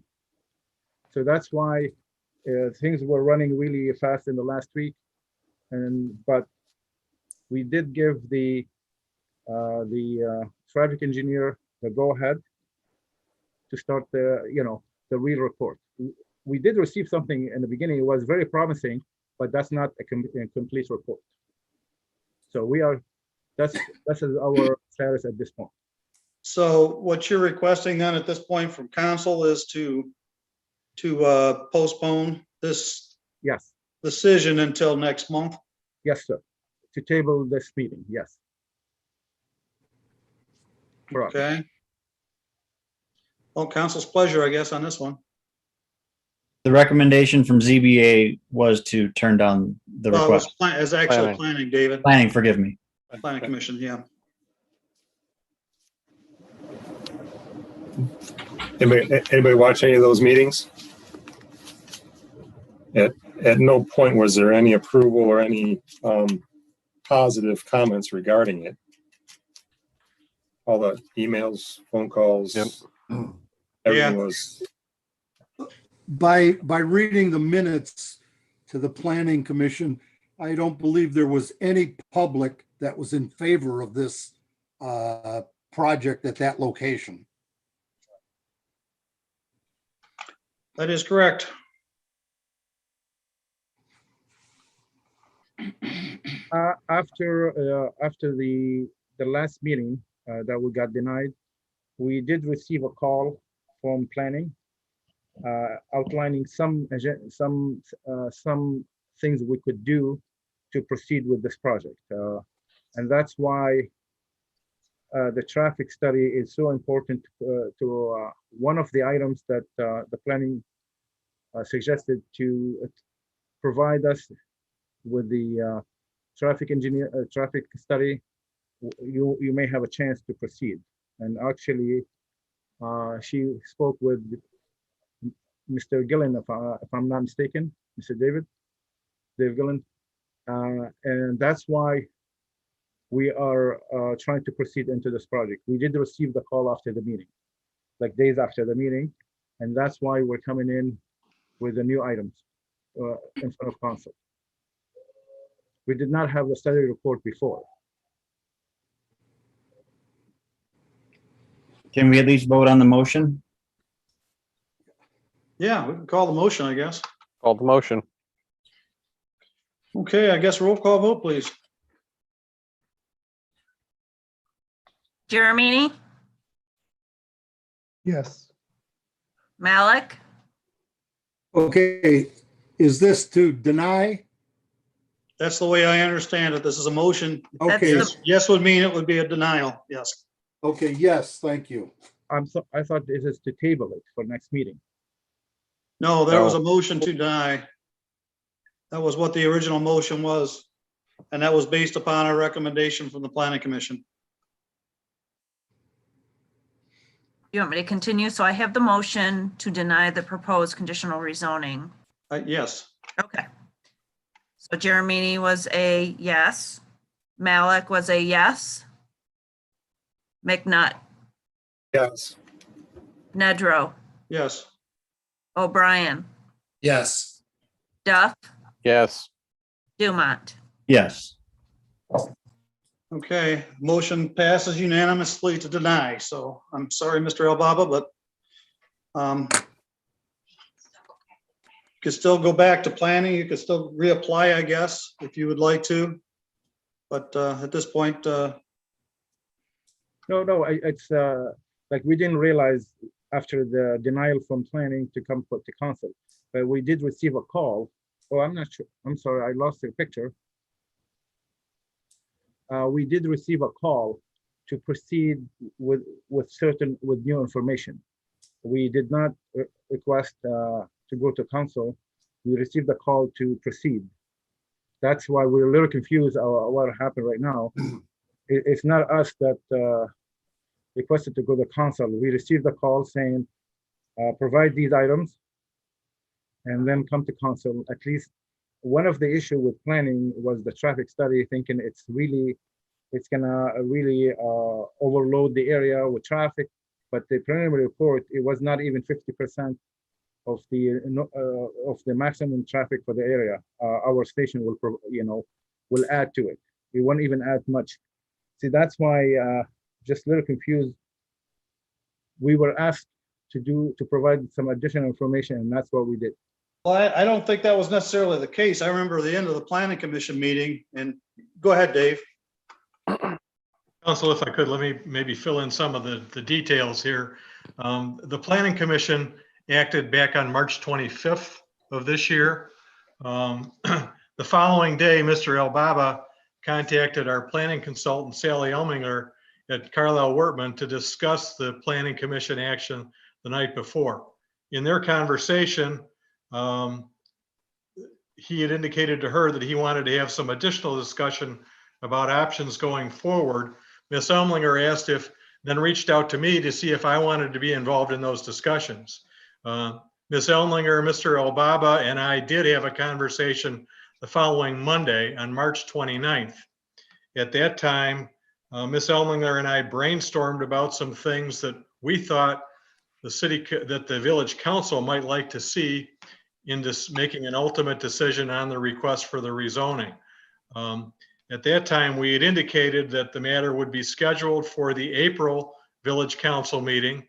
So that's why things were running really fast in the last week, but we did give the traffic engineer the go-ahead to start the real report. We did receive something in the beginning. It was very promising, but that's not a complete report. So that's our status at this point. So what you're requesting then at this point from council is to postpone this Yes, decision until next month? yes, sir. To table this meeting, yes. Correct. Okay. Well, council's pleasure, I guess, on this one. The recommendation from ZBA was to turn down the Well, request. it's actually Planning. planning, David. Planning, forgive me. Planning commission, yeah. Anybody watch any of those meetings? At no point was there any approval or any positive comments regarding it. All the emails, phone calls, Yep. everything Yeah. was, By reading the minutes to the planning commission, I don't believe there was any public that was in favor of this project at that location. That is correct. After the last meeting that we got denied, we did receive a call from planning outlining some things we could do to proceed with this project, and that's why the traffic study is so important to one of the items that the planning suggested to provide us with the traffic study. You may have a chance to proceed. And actually, she spoke with Mr. Gillen, if I'm not mistaken, Mr. Dave Gillen, and that's why we are trying to proceed into this project. We did receive the call after the meeting, like days after the meeting, and that's why we're coming in with the new items in front of council. We did not have the study report before. Can we at least vote on the motion? Yeah, we can call the motion, I guess. Called the motion. Okay, I guess roll call vote, please. Jeremini, Yes. Malik, Okay, is this to deny? That's the way I understand it. This is a motion. Okay, That's Yes would mean it would be a denial, yes. okay, yes, thank you. I thought this is to table it for next meeting. No, there was No. a motion to deny. That was what the original motion was. And that was based upon a recommendation from the planning commission. you want me to continue? So I have the motion to deny the proposed conditional rezoning. Yes, Okay. So Jeremini was a yes. Malik was a yes. McNutt, yes. Nedrow, yes. O'Brien, Yes. Duff, Yes. Dumont. Yes. Okay, motion passes unanimously to deny. So I'm sorry, Mr. Elbaba, but you could still go back to planning. You could still reapply, I guess, if you would like to. But at this point, No, it's like we didn't realize after the denial from planning to come to council, but we did receive a call. Oh, I'm not sure. I'm sorry, I lost your picture. We did receive a call to proceed with new information. We did not request to go to council. We received a call to proceed. That's why we're a little confused what happened right now. It's not us that requested to go to council. We received a call saying, provide these items and then come to council. At least one of the issue with planning was the traffic study, thinking it's gonna really overload the area with traffic. But the preliminary report, it was not even 50% of the maximum traffic for the area. Our station will add to it. We won't even add much. See, that's why just a little confused. We were asked to provide some additional information, and that's what we did. Well, I don't think that was necessarily the case. I remember the end of the planning commission meeting, and go ahead, Dave. Council, if I could, let me maybe fill in some of the details here. The Planning Commission acted back on March 25th of this year. The following day, Mr. Elbaba contacted our planning consultant, Sally Elminger, at Carlisle Wortman to discuss the Planning Commission action the night before. In their conversation, he had indicated to her that he wanted to have some additional discussion about options going forward. Ms. Elminger asked then reached out to me to see if I wanted to be involved in those discussions. Ms. Elminger, Mr. Elbaba, and I did have a conversation the following Monday on March 29th. At that time, Ms. Elminger and I brainstormed about some things that we thought that the village council might like to see in making an ultimate decision on the request for the rezoning. At that time, we had indicated that the matter would be scheduled for the April village council meeting,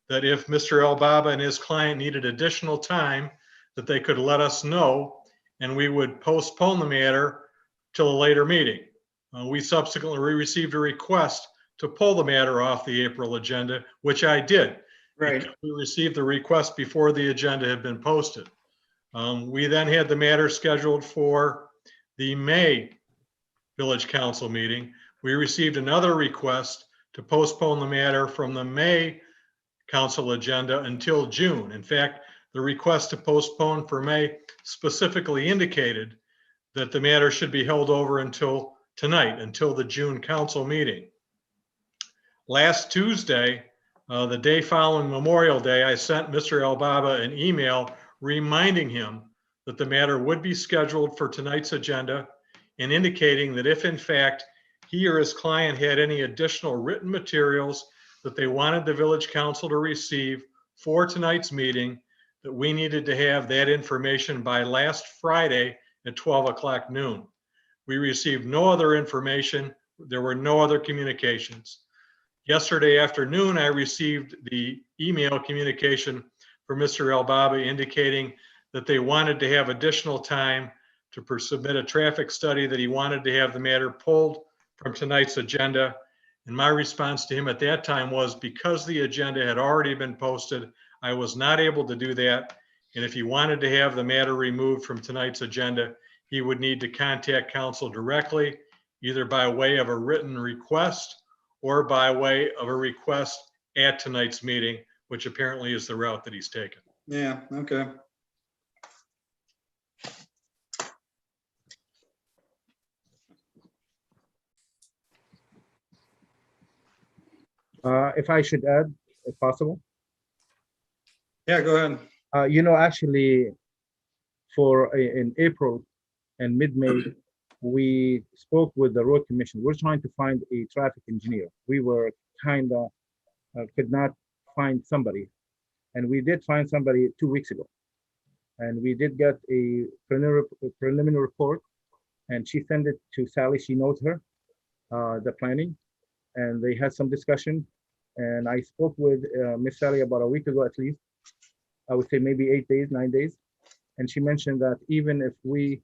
that if Mr. Elbaba and his client needed additional time, that they could let us know, and we would postpone the matter till a later meeting. We subsequently received a request to pull the matter off the April agenda, which I did. Right. We received the request before the agenda had been posted. We then had the matter scheduled for the May village council meeting. We received another request to postpone the matter from the May council agenda until June. In fact, the request to postpone for May specifically indicated that the matter should be held over until tonight, until the June council meeting. Last Tuesday, the day following Memorial Day, I sent Mr. Elbaba an email reminding him that the matter would be scheduled for tonight's agenda, and indicating that if in fact he or his client had any additional written materials that they wanted the village council to receive for tonight's meeting, that we needed to have that information by last Friday at 12 o'clock noon. We received no other information. There were no other communications. Yesterday afternoon, I received the email communication from Mr. Elbaba indicating that they wanted to have additional time to submit a traffic study, that he wanted to have the matter pulled from tonight's agenda. And my response to him at that time was, because the agenda had already been posted, I was not able to do that. And if he wanted to have the matter removed from tonight's agenda, he would need to contact council directly, either by way of a written request or by way of a request at tonight's meeting, which apparently is the route that he's taken. Yeah, okay. If I should add, if possible. Yeah, go ahead. Actually, in April and mid-May, we spoke with the road commission. We're trying to find a traffic engineer. We were could not find somebody. And we did find somebody 2 weeks ago. And we did get a preliminary report, and she sent it to Sally. She knows her, the planning, and they had some discussion. And I spoke with Miss Sally about a week ago, at least. I would say maybe 8 days, 9 days. And she mentioned that even if we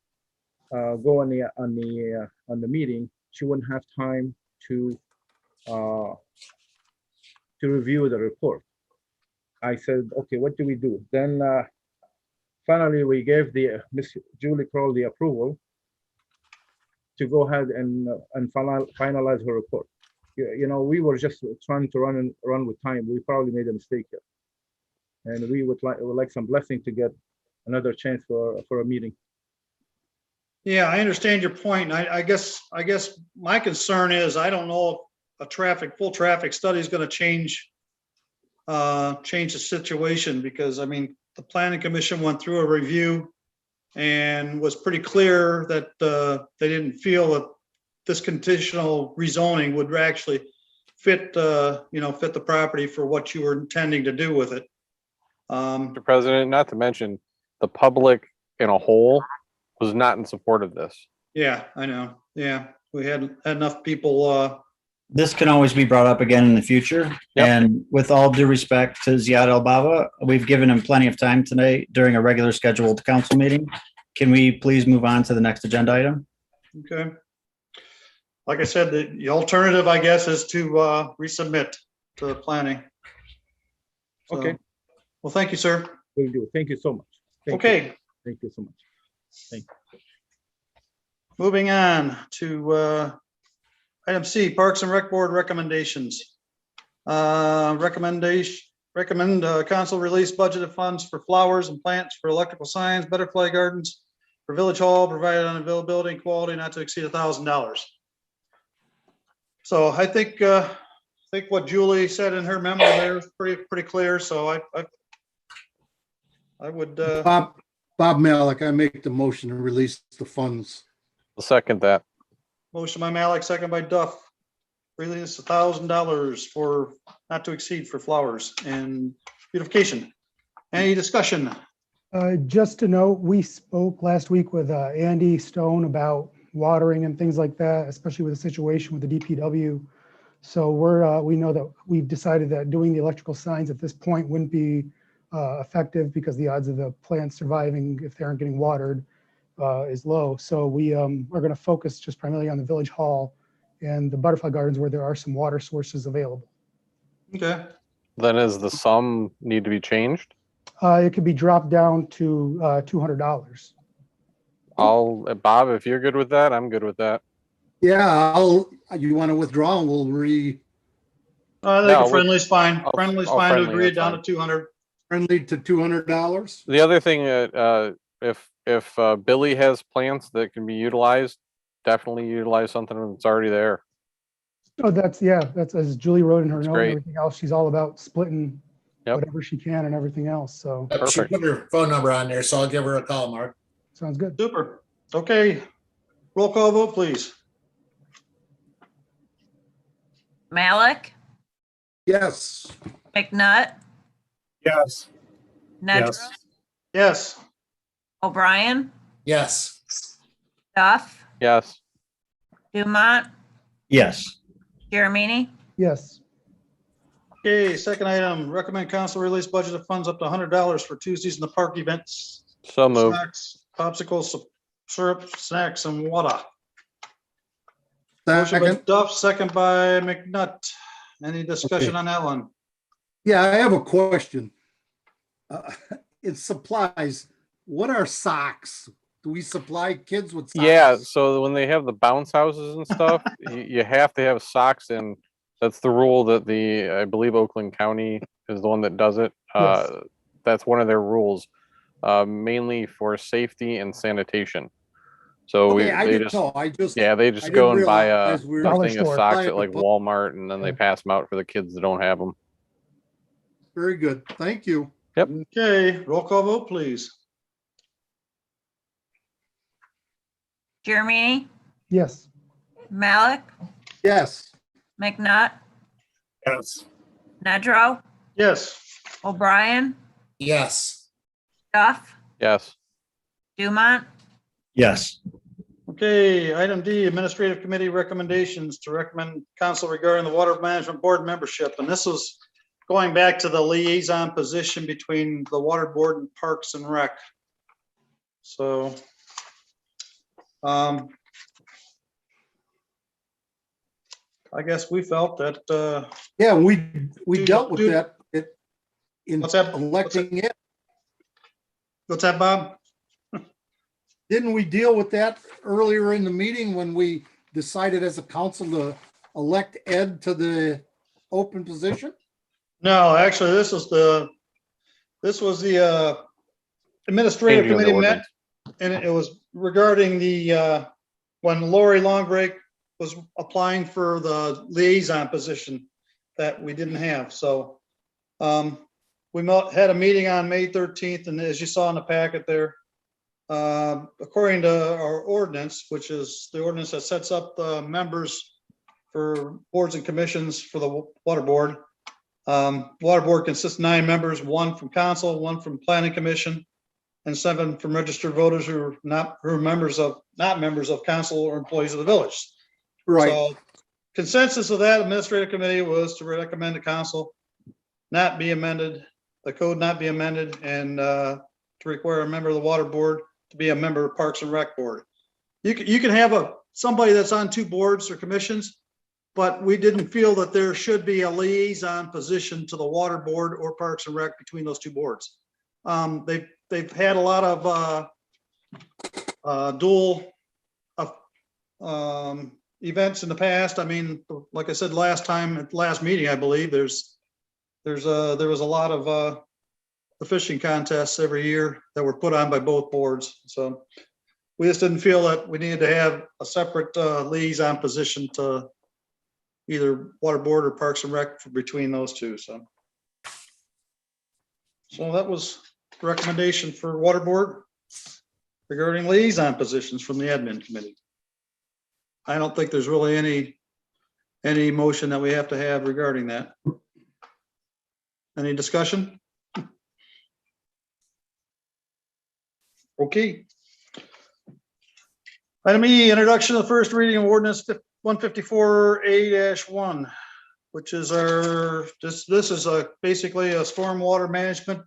go on the meeting, she wouldn't have time to review the report. I said, okay, what do we do? Then finally, we gave Miss Julie Kroll the approval to go ahead and finalize her report. We were just trying to run with time. We probably made a mistake here, and we would like some blessing to get another chance for a meeting. Yeah, I understand your point. I guess my concern is I don't know if full traffic study is going to change the situation, because I mean, the planning commission went through a review and was pretty clear that they didn't feel that this conditional rezoning would actually fit the property for what you were intending to do with it. Mr. President, not to mention, the public in a whole was not in support of this. Yeah, I know. Yeah, we had enough people. This can always be brought up again in the future. Yep. And with all due respect to Ziad El Baba, we've given him plenty of time today during a regular scheduled council meeting. Can we please move on to the next agenda item? Okay. Like I said, the alternative, I guess, is to resubmit to the planning. So, Okay. Well, thank you, sir. Will do. Thank you so much. Thank you. Okay, Thank you so much. Thank you. moving on to item C, Parks and Rec Board recommendations. Recommend council release budgeted funds for flowers and plants for electrical signs, butterfly gardens for Village Hall, provided on availability and quality not to exceed $1,000. So I think what Julie said in her memo there is pretty clear. So I would, Bob Malik, I make the motion to release the funds. I'll second that. motion by Malik, second by Duff. Release $1,000 for not to exceed for flowers and beautification. Any discussion? Just to note, we spoke last week with Andy Stone about watering and things like that, especially with the situation with the DPW. So we know that we've decided that doing the electrical signs at this point wouldn't be effective, because the odds of the plants surviving if they aren't getting watered is low. So we are going to focus just primarily on the Village Hall and the butterfly gardens where there are some water sources available. Okay, Then is the sum need to be changed? It could be dropped down to $200. Bob, if you're good with that, I'm good with that. Yeah, you want to withdraw and we'll I think No, a friendly's fine. I'll- Friendly's I'll fine to friendly, agree it that's down fine. to 200. friendly to $200. The other thing, if Billy has plants that can be utilized, definitely utilize something that's already there. Oh, that's as Julie wrote in her That's note great. and everything else. She's all about splitting Yep. whatever she can and everything else. So She Perfect. put her phone number on there, so I'll give her a call, Mark. sounds good. Super. Okay. Roll call vote, please. Malik, Yes. McNutt, Yes. Nedrow, Yes. O'Brien, Yes. Duff, Yes. Dumont, Yes. Jeremini, Yes. Okay, second item, recommend council release budget of funds up to $100 for Tuesdays in the park events. So moved. Snacks, popsicles, syrup, snacks, and water. Motion by Second. Duff, second by McNutt. Any discussion Okay. on that one? Yeah, I have a question. In supplies, what are socks? Do we supply kids with socks? Yeah, so when they have the bounce houses and stuff, you have to have socks in. That's the rule that I believe Oakland County is the one that does it. Yes. That's one of their rules, mainly for safety and sanitation. So Okay, I they didn't just, know. I just. yeah, they I just didn't go and buy realize we were- Dollar thing of store. socks Buying at like a- Walmart, and then they pass them out for the kids that don't have them. Very good. Thank you. Okay, roll call vote, please. Jeremini, Yes. Malik, Yes. McNutt, Yes. Nedrow, Yes. O'Brien, Yes. Duff, Yes. Dumont, Yes. Okay, item D, Administrative Committee recommendations to recommend council regarding the Water Management Board membership. And this is going back to the liaison position between the Water Board and Parks and Rec. So, I guess we felt that, Yeah, we Dude, dealt with dude. that in What's that? electing it. what's that, Bob? Didn't we deal with that earlier in the meeting when we decided as a council to elect Ed to the open position? No, actually, this was the administrative Changing the committee met, ordinance. and it was regarding the, when Lori Longbreak was applying for the liaison position that we didn't have, so. We had a meeting on May 13th, and as you saw in the packet there, according to our ordinance, which is the ordinance that sets up the members for boards and commissions for the water board. Water board consists of 9 members, 1 from council, 1 from planning commission, and 7 from registered voters who are not members of council or employees of the village. Right. So consensus of that administrative committee was to recommend the council not be amended, the code not be amended, and to require a member of the water board to be a member of Parks and Rec board. You can have somebody that's on 2 boards or commissions, but we didn't feel that there should be a liaison position to the water board or Parks and Rec between those 2 boards. They've had a lot of dual events in the past. I mean, like I said last time at the last meeting, I believe there was a lot of the fishing contests every year that were put on by both boards. So we just didn't feel that we needed to have a separate liaison position to either water board or Parks and Rec between those 2. So that was the recommendation for water board regarding liaison positions from the admin committee. I don't think there's really any motion that we have to have regarding that. Any discussion? Okay. Item E, introduction of the first reading of ordinance 154A-1, which is this is basically a stormwater management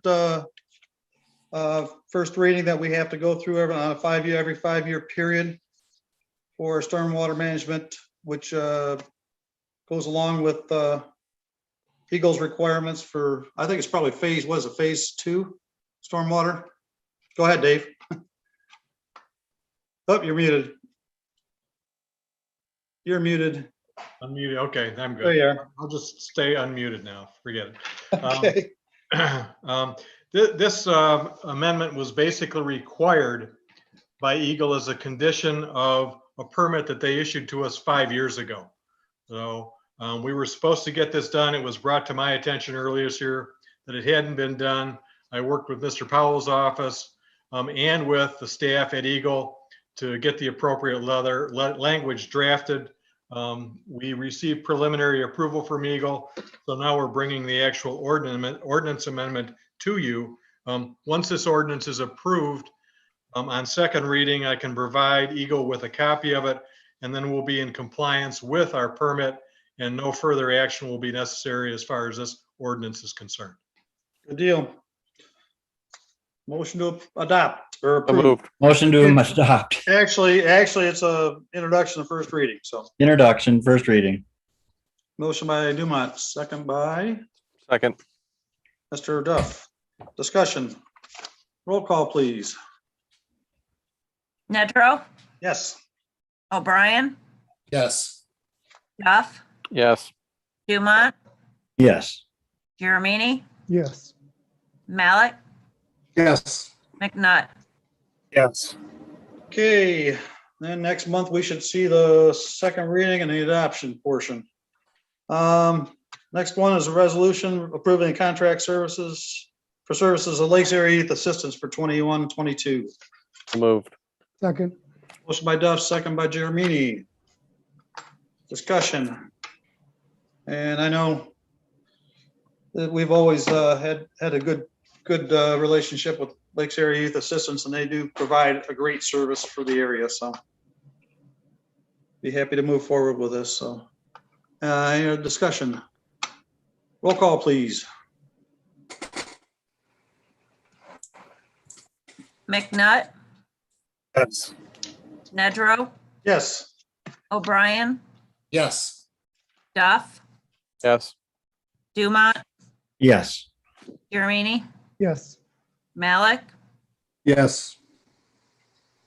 first reading that we have to go through every 5-year period for stormwater management, which goes along with Eagle's requirements for, I think it's probably phase 2 stormwater. Go ahead, Dave. Oh, you're muted. You're muted. Unmuted. Okay, I'm good. There you are. I'll just stay unmuted now. Forget it. Okay. This amendment was basically required by Eagle as a condition of a permit that they issued to us 5 years ago. So we were supposed to get this done. It was brought to my attention earlier this year that it hadn't been done. I worked with Mr. Powell's office and with the staff at Eagle to get the appropriate language drafted. We received preliminary approval from Eagle. So now we're bringing the actual ordinance amendment to you. Once this ordinance is approved on second reading, I can provide Eagle with a copy of it, and then we'll be in compliance with our permit, and no further action will be necessary as far as this ordinance is concerned. Good deal. Motion to adopt or So approve. moved. Motion to adopt. Actually, it's a introduction of first reading. So Introduction, first reading. motion by Dumont, second by Second. Mr. Duff. Discussion. Roll call, please. Nedrow, Yes. O'Brien, Yes. Duff, Yes. Dumont, Yes. Jeremini, Yes. Malik, Yes. McNutt. Yes. Okay, then next month we should see the second reading and the adoption portion. Next one is a resolution approving contract services for services of Lakes Area Youth Assistance for 21-22. So moved. Second. Motion by Duff, second by Jeremini. Discussion. And I know that we've always had a good relationship with Lakes Area Youth Assistance, and they do provide a great service for the area, so be happy to move forward with this. So any other discussion? Roll call, please. McNutt, Yes. Nedrow, Yes. O'Brien, Yes. Duff, Yes. Dumont, Yes. Jeremini, Yes. Malik, Yes.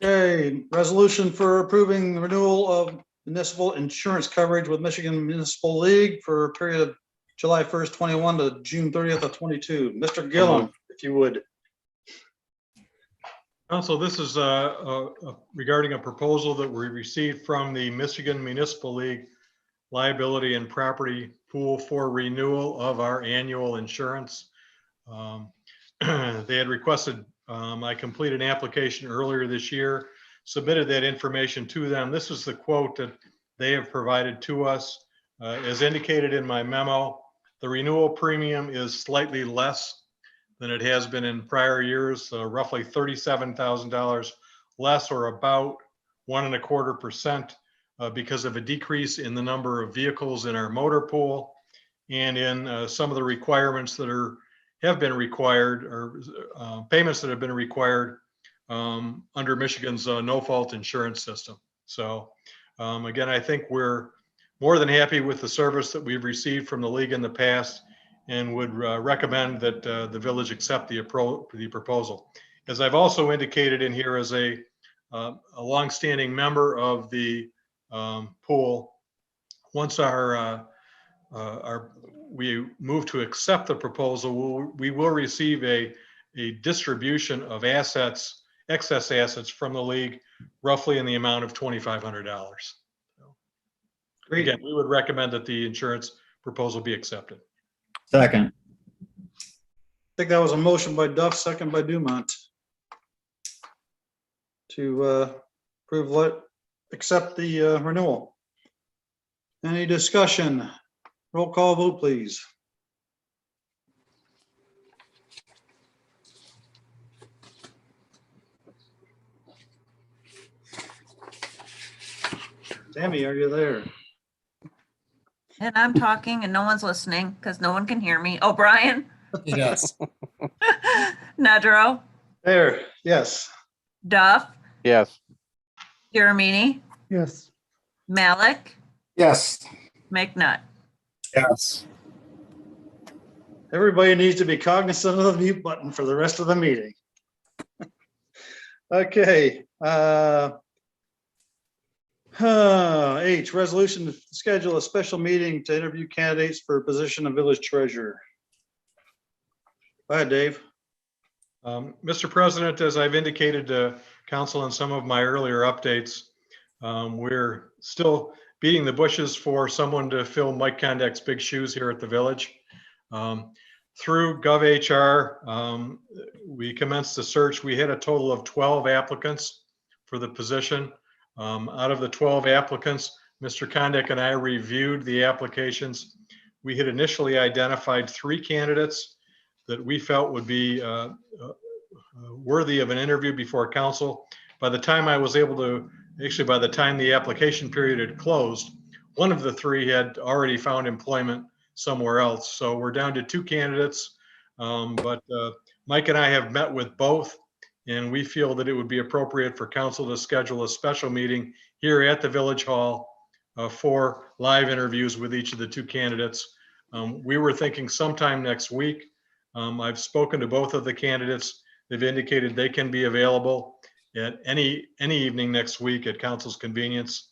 Okay, resolution for approving the renewal of municipal insurance coverage with Michigan Municipal League for a period of July 1st, 21 to June 30th of 22. Mr. Gillum, if you would. Council, this is regarding a proposal that we received from the Michigan Municipal League Liability and Property Pool for renewal of our annual insurance. They had requested I completed an application earlier this year, submitted that information to them. This is the quote that they have provided to us. As indicated in my memo, the renewal premium is slightly less than it has been in prior years, roughly $37,000 less, or about 1.25%, because of a decrease in the number of vehicles in our motor pool and in some of the requirements that have been required, or payments that have been required under Michigan's no-fault insurance system. So again, I think we're more than happy with the service that we've received from the league in the past, and would recommend that the village accept the proposal. As I've also indicated in here, as a longstanding member of the pool, once we move to accept the proposal, we will receive a distribution of assets, excess assets from the league, roughly in the amount of $2,500. Great. Again, we would recommend that the insurance proposal be accepted. Second. I think that was a motion by Duff, second by Dumont. To accept the renewal. Any discussion? Roll call vote, please. Tammy, are you there? And I'm talking and no one's listening because no one can hear me. O'Brien, Yes. Nedrow, There, yes. Duff, Yes. Girarmini, Yes. Malik, Yes. McNutt. Yes. Everybody needs to be cognizant of the mute button for the rest of the meeting. Okay. H, resolution to schedule a special meeting to interview candidates for a position of village treasurer. Go ahead, Dave. Mr. President, as I've indicated to council in some of my earlier updates, we're still beating the bushes for someone to fill Mike Condek's big shoes here at the village. Through GovHR, we commenced the search. We had a total of 12 applicants for the position. Out of the 12 applicants, Mr. Condek and I reviewed the applications. We had initially identified 3 candidates that we felt would be worthy of an interview before council. By the time I was able to, actually by the time the application period had closed, one of the 3 had already found employment somewhere else. So we're down to 2 candidates, but Mike and I have met with both, and we feel that it would be appropriate for council to schedule a special meeting here at the Village Hall for live interviews with each of the 2 candidates. We were thinking sometime next week. I've spoken to both of the candidates. They've indicated they can be available at any evening next week at council's convenience.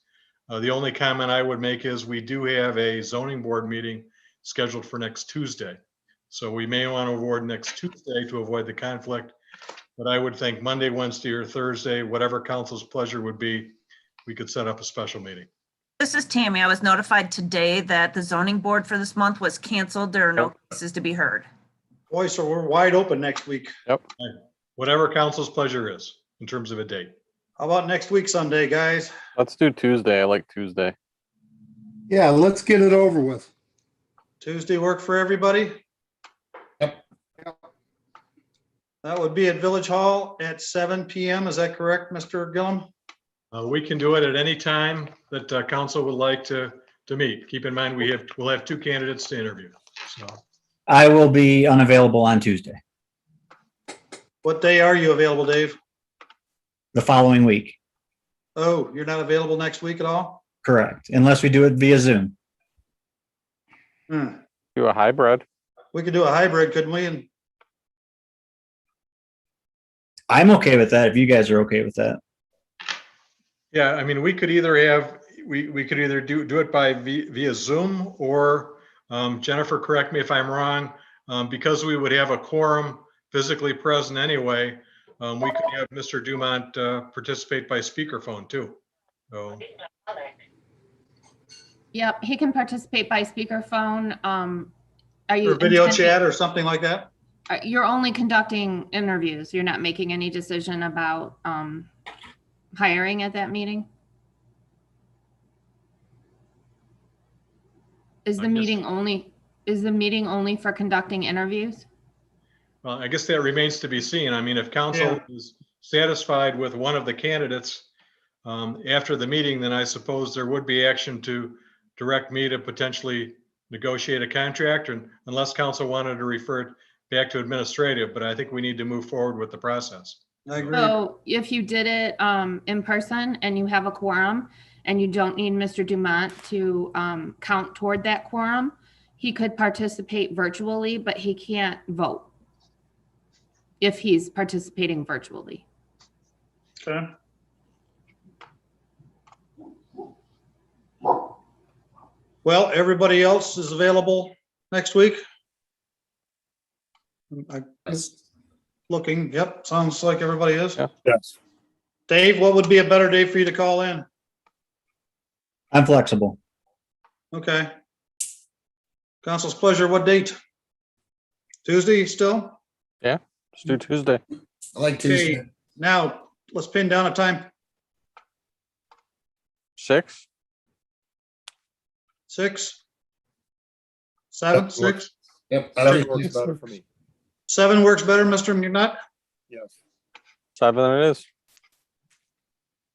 The only comment I would make is we do have a zoning board meeting scheduled for next Tuesday. So we may want to avoid next Tuesday to avoid the conflict. But I would think Monday, Wednesday, or Thursday, whatever council's pleasure would be, we could set up a special meeting. This is Tammy. I was notified today that the zoning board for this month was canceled. There are no cases to be heard. Boy, so we're wide open next week. Whatever council's pleasure is in terms of a date. How about next week, Sunday, guys? Let's do Tuesday. I like Tuesday. Yeah, let's get it over with. Tuesday work for everybody? Yep. That would be at Village Hall at 7 p.m. Is that correct, Mr. Gillum? We can do it at any time that council would like to meet. Keep in mind, we'll have 2 candidates to interview. So I will be unavailable on Tuesday, What day are you available, Dave? the following week. Oh, you're not available next week at all? Correct. Unless we do it via Zoom. Do a hybrid. We could do a hybrid, couldn't we? And I'm okay with that if you guys are okay with that. yeah, I mean, we could either have, we could either do it by via Zoom, or Jennifer, correct me if I'm wrong, because we would have a quorum physically present anyway, we could have Mr. Dumont participate by speakerphone too. So, Yep, he can participate by speakerphone. Are you? Or video intending- chat or something like that? You're only conducting interviews. You're not making any decision about hiring at that meeting? Is the meeting only for conducting interviews? well, I guess that remains to be seen. I mean, if council is satisfied with one of the candidates after the meeting, then I suppose there would be action to direct me to potentially negotiate a contract, and unless council wanted to refer it back to administrative, but I think we need to move forward with the process. I agree. So if you did it in person and you have a quorum and you don't need Mr. Dumont to count toward that quorum, he could participate virtually, but he can't vote if he's participating virtually. Okay. Well, everybody else is available next week? Looking, yep, sounds like everybody is. Yeah. Yes. Dave, what would be a better day for you to call in? I'm flexible. Okay. Council's pleasure, what date? Tuesday still? Let's do Tuesday. I like Tuesday. Okay, now, let's pin down a time. 6? 6? 7, That 6? works. Yep. That works better for me. 7 works better, Mr. McNutt? Yes. 7 it is.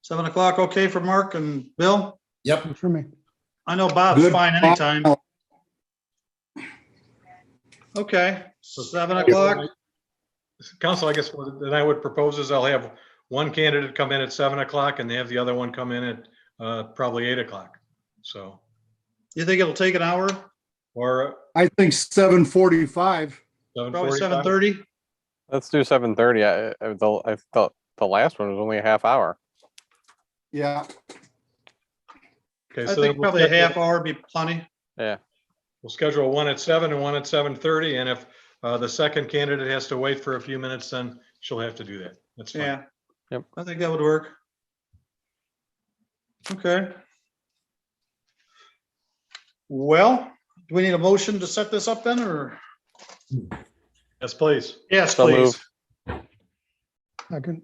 7 o'clock, okay for Mark and Bill? Yep. For me. I know Bob's Good. fine anytime. Okay, 7 o'clock. Council, I guess what that I would propose is I'll have one candidate come in at 7 o'clock and they have the other one come in at probably 8 o'clock. So, You think it'll take an hour? or I think 7:45. Probably 7:45. 7:30? Let's do 7:30. I thought the last one was only a half hour. Yeah, Okay, I so then think we'll probably a schedule- half hour would be plenty. Yeah. We'll schedule one at 7 and one at 7:30, and if the second candidate has to wait for a few minutes, then she'll have to do that. That's fine. Yeah. Yep. I think that would work. Okay. Well, do we need a motion to set this up then, or? Yes, please. Yes, So please. moved. Second.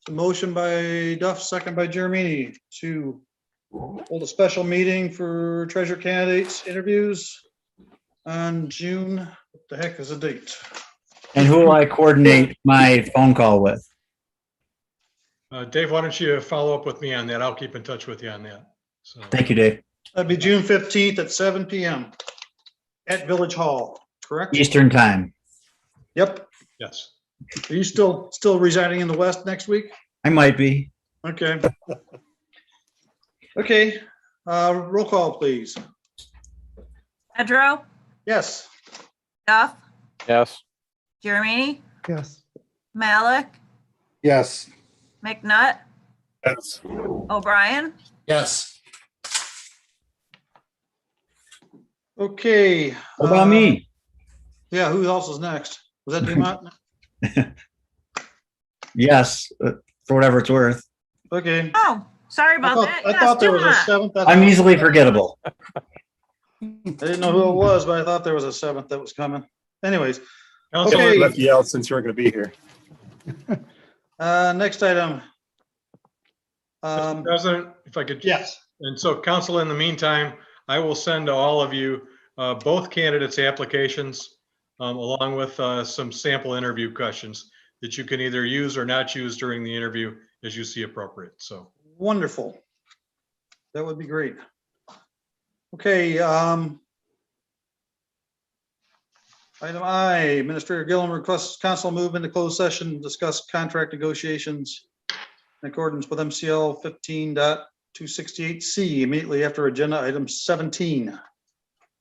A motion by Duff, second by Jeremy to hold a special meeting for treasure candidates interviews on June, what the heck is the date? And who will I coordinate my phone call with? Dave, why don't you follow up with me on that? I'll keep in touch with you on that. So, Thank you, Dave. That'd be June 15th at 7 PM at Village Hall, correct? Eastern time. Yep. yes. Are you still residing in the West next week? I might be. Okay. Okay, roll call, please. Pedro, Yes. Duff, Yes. Jeremy, Yes. Malik, yes. McNutt, Yes. O'Brien. Yes. Okay. What about me? Yeah, who else is next? Was that Dumont? Yes, for whatever it's worth. Okay. Oh, sorry I about thought, that. I Yes, thought there was a Dumont. seventh. That's I'm all. easily forgettable. I didn't know who it was, but I thought there was a seventh that was coming. Anyways, Council, Okay. Left you out since you were going to be here. next item. Mr. President, if I could. Yes. And so council, in the meantime, I will send to all of you both candidates' applications along with some sample interview questions that you can either use or not use during the interview as you see appropriate. So, Wonderful. That would be great. Okay, item I, Administrator Gillum requests council move into closed session, to discuss contract negotiations in accordance with MCL 15.268C immediately after agenda item 17. So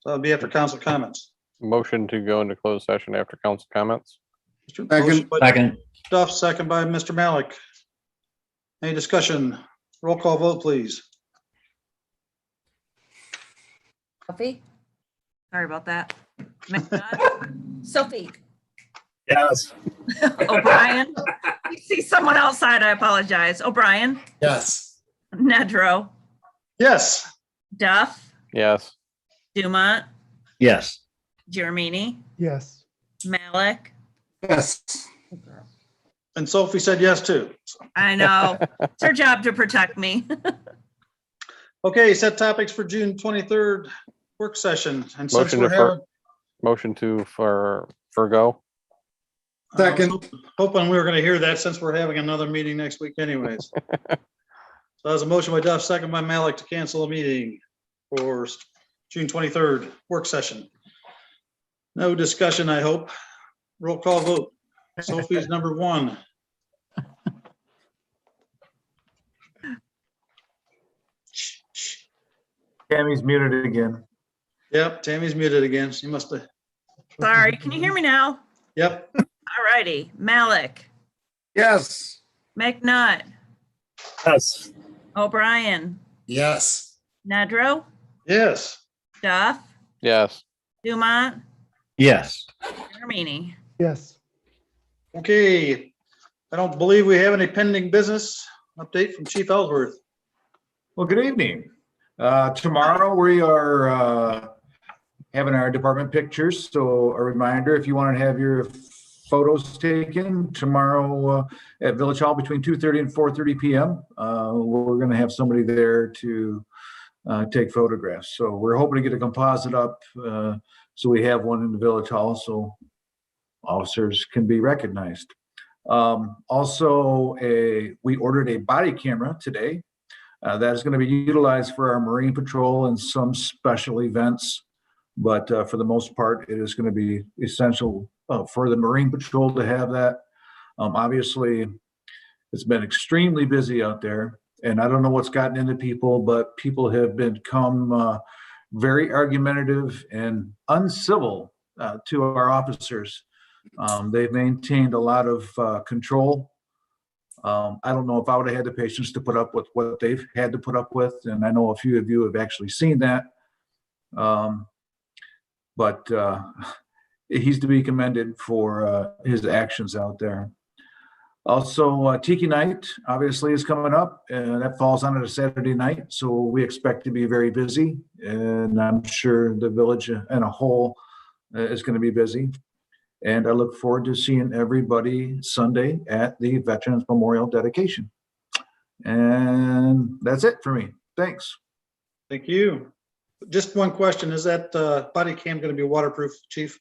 that'll be after council comments. Motion to go into closed session after council comments. Motion by Second. Duff, second by Mr. Malik. Any discussion? Roll call vote, please. Sophie? Sorry about that. McNutt? Sophie? Yes. O'Brien? I see someone outside. I apologize. O'Brien, Yes. Nedrow, Yes. Duff, Yes. Dumont, Yes. Jeremini, Yes. Malik. Yes. And Sophie said yes too. I know. It's her job to protect me. Okay, set topics for June 23rd work session. And since Motion we're to having, Motion to forgo. Second. hoping we were gonna hear that since we're having another meeting next week anyways. So there's a motion by Duff, second by Malik to cancel the meeting for June 23rd work session. No discussion, I hope. Roll call vote. Sophie's number 1. Tammy's muted again. Yep, Tammy's muted again. She must have. Sorry, can you hear me now? Yep. All righty. Malik, Yes. McNutt, Yes. O'Brien, Yes. Nedrow, Yes. Duff, Yes. Dumont, Yes. Jeremini. Yes. Okay. I don't believe we have any pending business. Update from Chief Ellsworth. Well, good evening. Tomorrow we are having our department pictures. So a reminder, if you want to have your photos taken tomorrow at Village Hall between 2:30 and 4:30 p.m. We're going to have somebody there to take photographs. So we're hoping to get a composite up so we have one in the Village Hall so officers can be recognized. Also, we ordered a body camera today. That is going to be utilized for our Marine Patrol and some special events. But for the most part, it is going to be essential for the Marine Patrol to have that. Obviously, it's been extremely busy out there. And I don't know what's gotten into people, but people have become very argumentative and uncivil to our officers. They've maintained a lot of control. I don't know if I would have had the patience to put up with what they've had to put up with. And I know a few of you have actually seen that. But he's to be commended for his actions out there. Also, Tiki Night obviously is coming up, and that falls on a Saturday night. So we expect to be very busy, and I'm sure the village in a whole is going to be busy. And I look forward to seeing everybody Sunday at the Veterans Memorial dedication. And that's it for me. Thanks. Thank you. Just one question. Is that body cam going to be waterproof, Chief?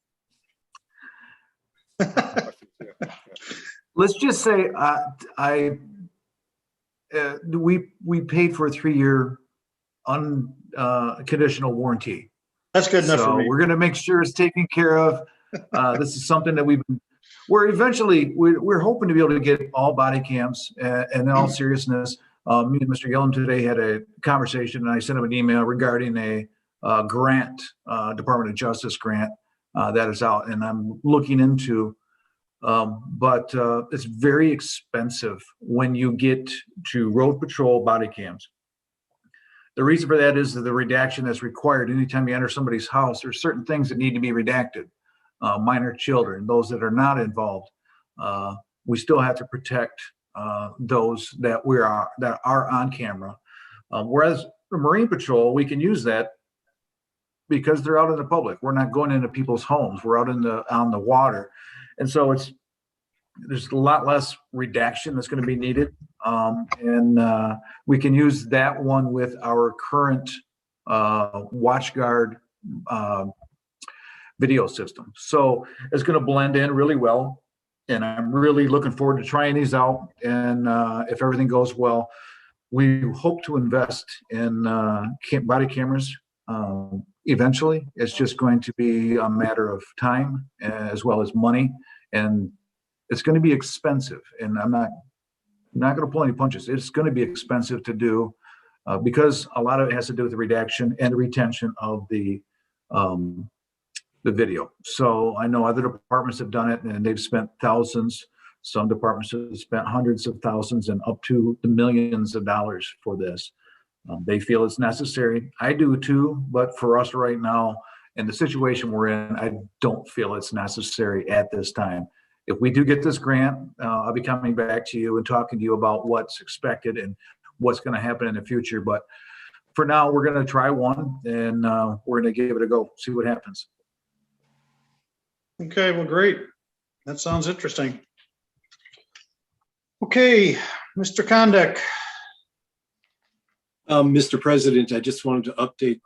Let's just say we paid for a 3-year unconditional warranty. That's good enough for me. We're going to make sure it's taken care of. This is something that we're hoping to be able to get all body cams. And in all seriousness, me and Mr. Gillum today had a conversation, and I sent him an email regarding a grant, Department of Justice grant that is out, and I'm looking into. But it's very expensive when you get to road patrol body cams. The reason for that is that the redaction that's required anytime you enter somebody's house. There's certain things that need to be redacted. Minor children, those that are not involved. We still have to protect those that are on camera. Whereas the Marine Patrol, we can use that because they're out in the public. We're not going into people's homes. We're out on the water. And so there's a lot less redaction that's going to be needed. And we can use that one with our current WatchGuard video system. So it's going to blend in really well. And I'm really looking forward to trying these out. And if everything goes well, we hope to invest in body cameras eventually. It's just going to be a matter of time as well as money. And it's going to be expensive. And I'm not going to pull any punches. It's going to be expensive to do because a lot of it has to do with the redaction and the retention of the video. So I know other departments have done it and they've spent thousands. Some departments have spent hundreds of thousands and up to the millions of dollars for this. They feel it's necessary. I do too, but for us right now, in the situation we're in, I don't feel it's necessary at this time. If we do get this grant, I'll be coming back to you and talking to you about what's expected and what's going to happen in the future. But for now, we're going to try one, and we're going to give it a go, see what happens. Okay, well, great. That sounds interesting. Okay, Mr. Condek. Mr. President, I just wanted to update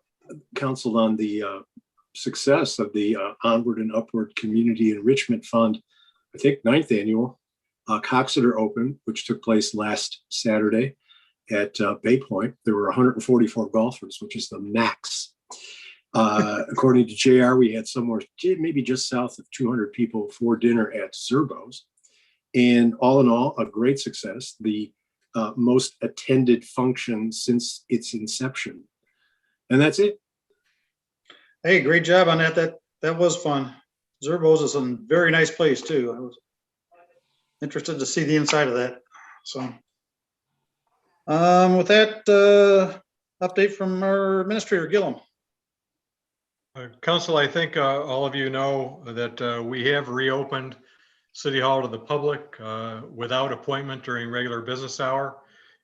council on the success of the Onward and Upward Community Enrichment Fund, I think 9th annual Coxeter Open, which took place last Saturday at Bay Point. There were 144 golfers, which is the max. According to JR, we had somewhere maybe just south of 200 people for dinner at Zerbo's. And all in all, a great success. The most attended function since its inception. And that's it. Hey, great job on that. That was fun. Zerbo's is a very nice place too. I was interested to see the inside of that. So with that, update from our administrator, Gillum. Council, I think all of you know that we have reopened City Hall to the public without appointment during regular business hour.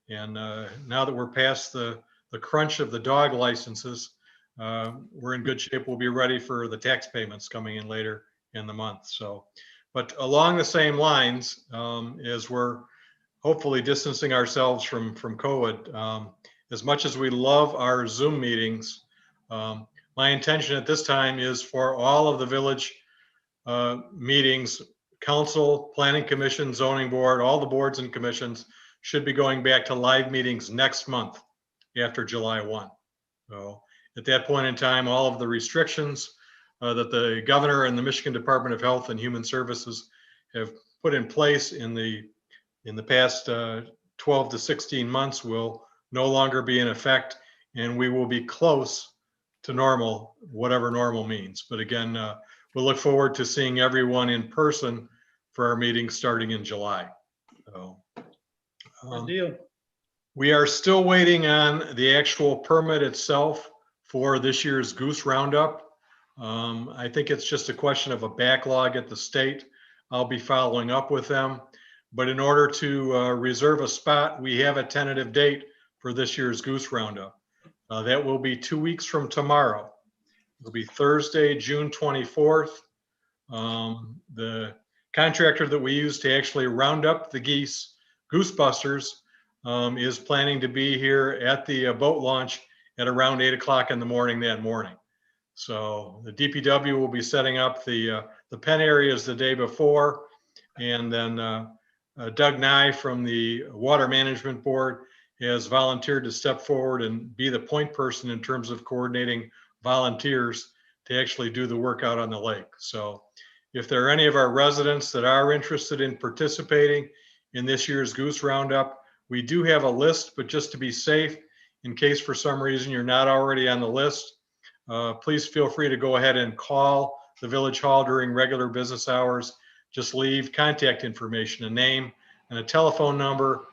And now that we're past the crunch of the dog licenses, we're in good shape. We'll be ready for the tax payments coming in later in the month. So, but along the same lines, as we're hopefully distancing ourselves from COVID, as much as we love our Zoom meetings, my intention at this time is for all of the village meetings, council, planning commission, zoning board, all the boards and commissions should be going back to live meetings next month after July 1. So at that point in time, all of the restrictions that the governor and the Michigan Department of Health and Human Services have put in place in the past 12 to 16 months will no longer be in effect, and we will be close to normal, whatever normal means. But again, we'll look forward to seeing everyone in person for our meeting starting in July. So, Good deal. we are still waiting on the actual permit itself for this year's Goose Roundup. I think it's just a question of a backlog at the state. I'll be following up with them. But in order to reserve a spot, we have a tentative date for this year's Goose Roundup. That will be 2 weeks from tomorrow. It'll be Thursday, June 24th. The contractor that we use to actually round up the geese, Goosebusters, is planning to be here at the boat launch at around 8 o'clock in the morning that morning. So the DPW will be setting up the pen areas the day before, and then Doug Nye from the Water Management Board has volunteered to step forward and be the point person in terms of coordinating volunteers to actually do the work out on the lake. So if there are any of our residents that are interested in participating in this year's Goose Roundup, we do have a list, but just to be safe, in case for some reason you're not already on the list, please feel free to go ahead and call the Village Hall during regular business hours. Just leave contact information, a name and a telephone number,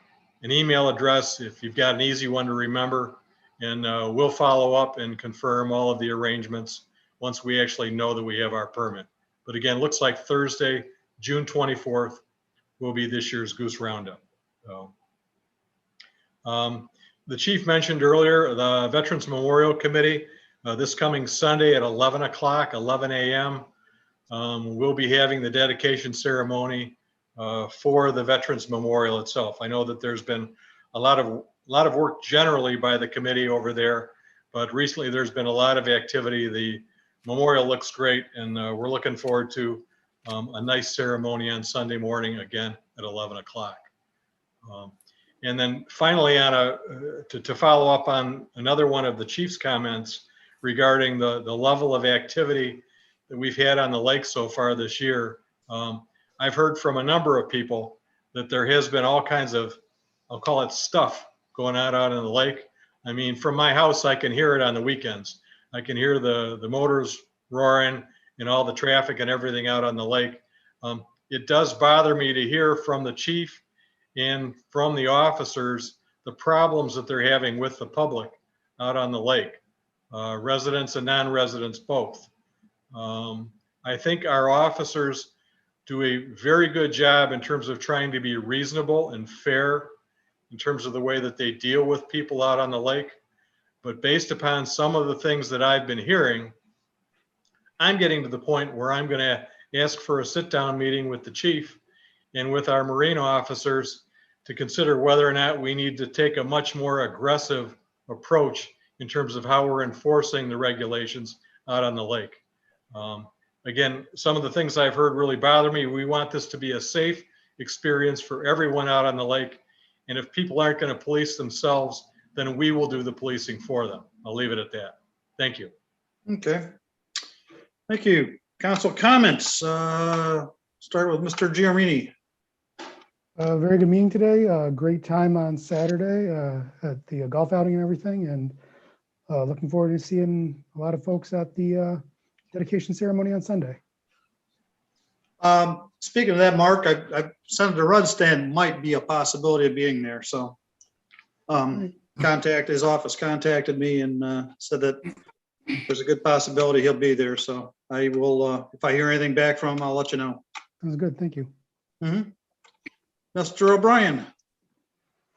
an email address if you've got an easy one to remember, and we'll follow up and confirm all of the arrangements once we actually know that we have our permit. But again, looks like Thursday, June 24th will be this year's Goose Roundup. So, the chief mentioned earlier, the Veterans Memorial Committee, this coming Sunday at 11 o'clock, 11 a.m. We'll be having the dedication ceremony for the Veterans Memorial itself. I know that there's been a lot of work generally by the committee over there, but recently there's been a lot of activity. The memorial looks great, and we're looking forward to a nice ceremony on Sunday morning again at 11 o'clock. And then finally, to follow up on another one of the chief's comments regarding the level of activity that we've had on the lake so far this year. I've heard from a number of people that there has been all kinds of, I'll call it stuff going on out in the lake. I mean, from my house, I can hear it on the weekends. I can hear the motors roaring and all the traffic and everything out on the lake. It does bother me to hear from the chief and from the officers the problems that they're having with the public out on the lake, residents and non-residents both. I think our officers do a very good job in terms of trying to be reasonable and fair in terms of the way that they deal with people out on the lake. But based upon some of the things that I've been hearing, I'm getting to the point where I'm going to ask for a sit-down meeting with the chief and with our marina officers to consider whether or not we need to take a much more aggressive approach in terms of how we're enforcing the regulations out on the lake. Again, some of the things I've heard really bother me. We want this to be a safe experience for everyone out on the lake. And if people aren't going to police themselves, then we will do the policing for them. I'll leave it at that. Thank you. Okay. Thank you. Council comments. Start with Mr. Giamini. Very good meeting today. Great time on Saturday at the golf outing and everything. And looking forward to seeing a lot of folks at the dedication ceremony on Sunday. Speaking of that, Mark, Senator Rudstand might be a possibility of being there. So his office contacted me and said that there's a good possibility he'll be there. So I will, if I hear anything back from him, I'll let you know. Sounds good. Thank you. Mr. O'Brien.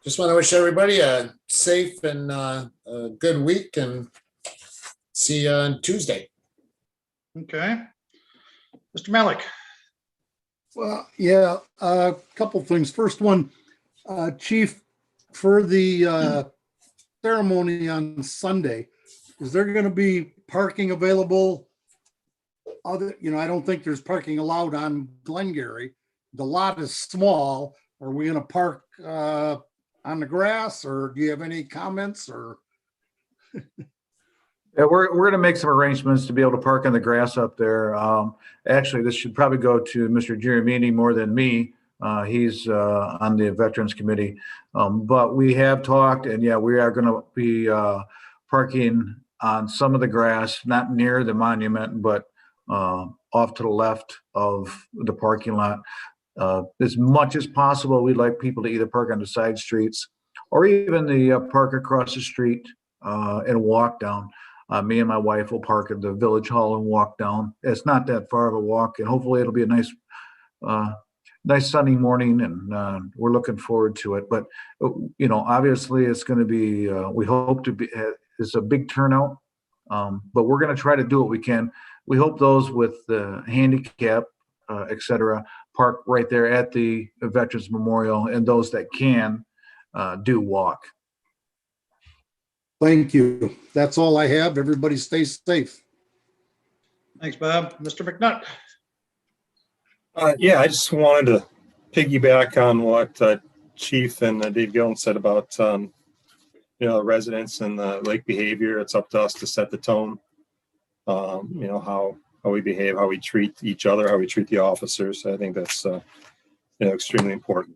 Just want to wish everybody a safe and a good week, and see you on Tuesday. Okay. Mr. Malik. Well, yeah, a couple things. First one, Chief, for the ceremony on Sunday, is there going to be parking available? I don't think there's parking allowed on Glengarry. The lot is small. Are we going to park on the grass, or do you have any comments? Or Yeah, we're going to make some arrangements to be able to park on the grass up there. Actually, this should probably go to Mr. Giamini more than me. He's on the Veterans Committee. But we have talked, and yeah, we are going to be parking on some of the grass, not near the monument, but off to the left of the parking lot. As much as possible, we'd like people to either park on the side streets or even the park across the street and walk down. Me and my wife will park at the village hall and walk down. It's not that far of a walk, and hopefully it'll be a nice sunny morning, and we're looking forward to it. But obviously it's going to be. We hope to be. It's a big turnout, but we're going to try to do what we can. We hope those with the handicap, etc., park right there at the Veterans Memorial, and those that can do walk. thank you. That's all I have. Everybody stay safe. Thanks, Bob. Mr. McNutt. Yeah, I just wanted to piggyback on what Chief and Dave Gillen said about residents and the lake behavior. It's up to us to set the tone. How we behave, how we treat each other, how we treat the officers. I think that's extremely important.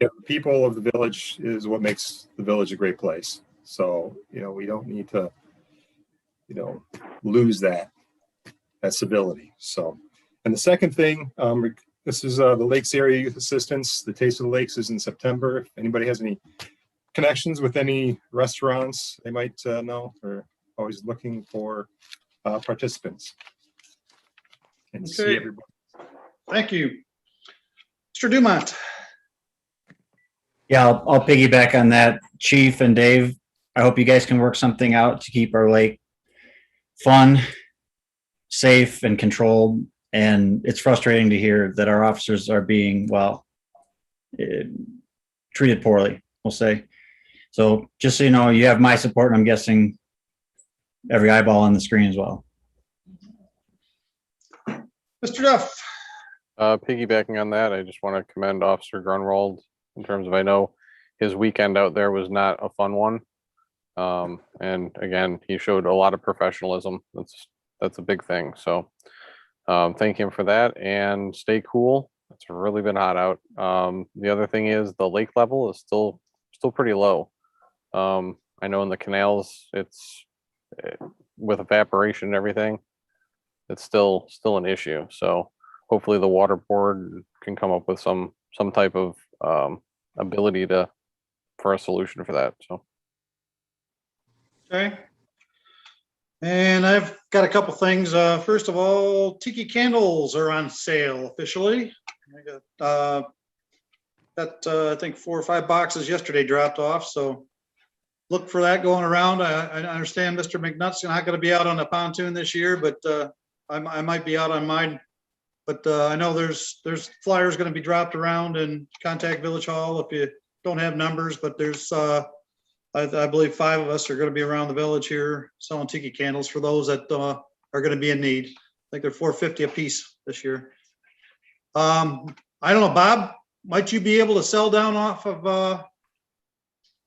The people of the village is what makes the village a great place. So we don't need to lose that civility. So, and the second thing, this is the Lakes Area Youth Assistance. The Taste of the Lakes is in September. If anybody has any connections with any restaurants, they might know. We're always looking for participants. And see everybody. Thank you. Mr. Dumont. Yeah, I'll piggyback on that, Chief and Dave. I hope you guys can work something out to keep our lake fun, safe, and controlled. And it's frustrating to hear that our officers are being, treated poorly, we'll say. So just so you know, you have my support, and I'm guessing every eyeball on the screen as well. Mr. Duff. Piggybacking on that, I just want to commend Officer Grunwald in terms of, I know his weekend out there was not a fun one. And again, he showed a lot of professionalism. That's a big thing. So thank him for that, and stay cool. It's really been hot out. The other thing is the lake level is still pretty low. I know in the canals, it's with evaporation and everything, it's still an issue. So hopefully the water board can come up with some type of ability for a solution for that. So. Okay. And I've got a couple things. First of all, tiki candles are on sale officially. I got, I think 4 or 5 boxes yesterday dropped off, so look for that going around. I understand Mr. McNutt's not going to be out on the pontoon this year, but I might be out on mine. But I know there's flyers going to be dropped around, and contact Village Hall if you don't have numbers, but there's I believe 5 of us are going to be around the village here selling tiki candles for those that are going to be in need. I think they're $4.50 a piece this year. I don't know, Bob, might you be able to sell down off of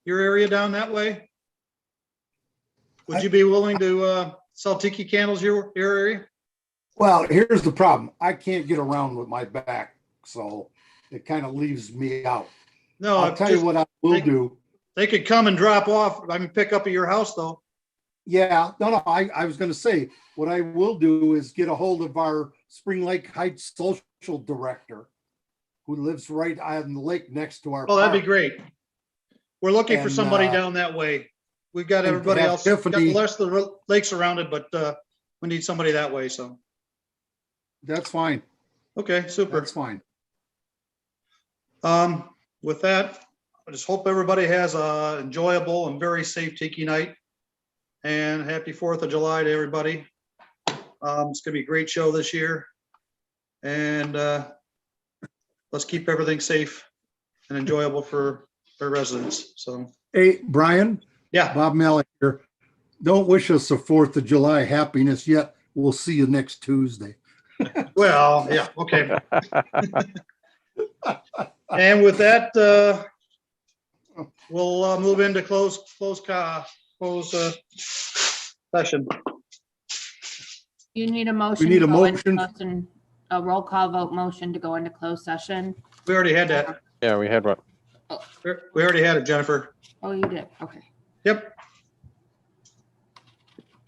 your area down that way? Would you be willing to sell tiki candles your area? Well, here's the problem. I can't get around with my back, so it kind of leaves me out. No, I'll tell you what I will do. They could come and drop off. I mean, pick up at your house though. Yeah, no, I was gonna say, what I will do is get a hold of our Spring Lake Heights social director, who lives right on the lake next to our. Oh, that'd be park. great. We're looking for And, somebody down that way. We've got and everybody have else, got Tiffany- the rest of the lake surrounded, but we need somebody that way, so. That's fine. Okay, super. That's fine. With that, I just hope everybody has a enjoyable and very safe tiki night. And happy 4th of July to everybody. It's gonna be a great show this year. And let's keep everything safe and enjoyable for our residents, so. Hey, Brian? Yeah. Bob Malik here. Don't wish us a 4th of July happiness yet. We'll see you next Tuesday. Well, yeah, okay. And with that, we'll move into close session. You need a motion. need a to go into motion. closed and- A roll call vote motion to go into closed session. We already had that. Yeah, we had what? We already had it, Jennifer. Oh, you did, okay. Yep.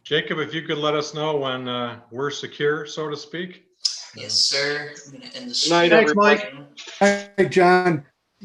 Jacob, if you could let us know when we're secure, so to speak. Yes, sir. I'm gonna end the Good night, Thanks, everybody. Mike. Hey, John,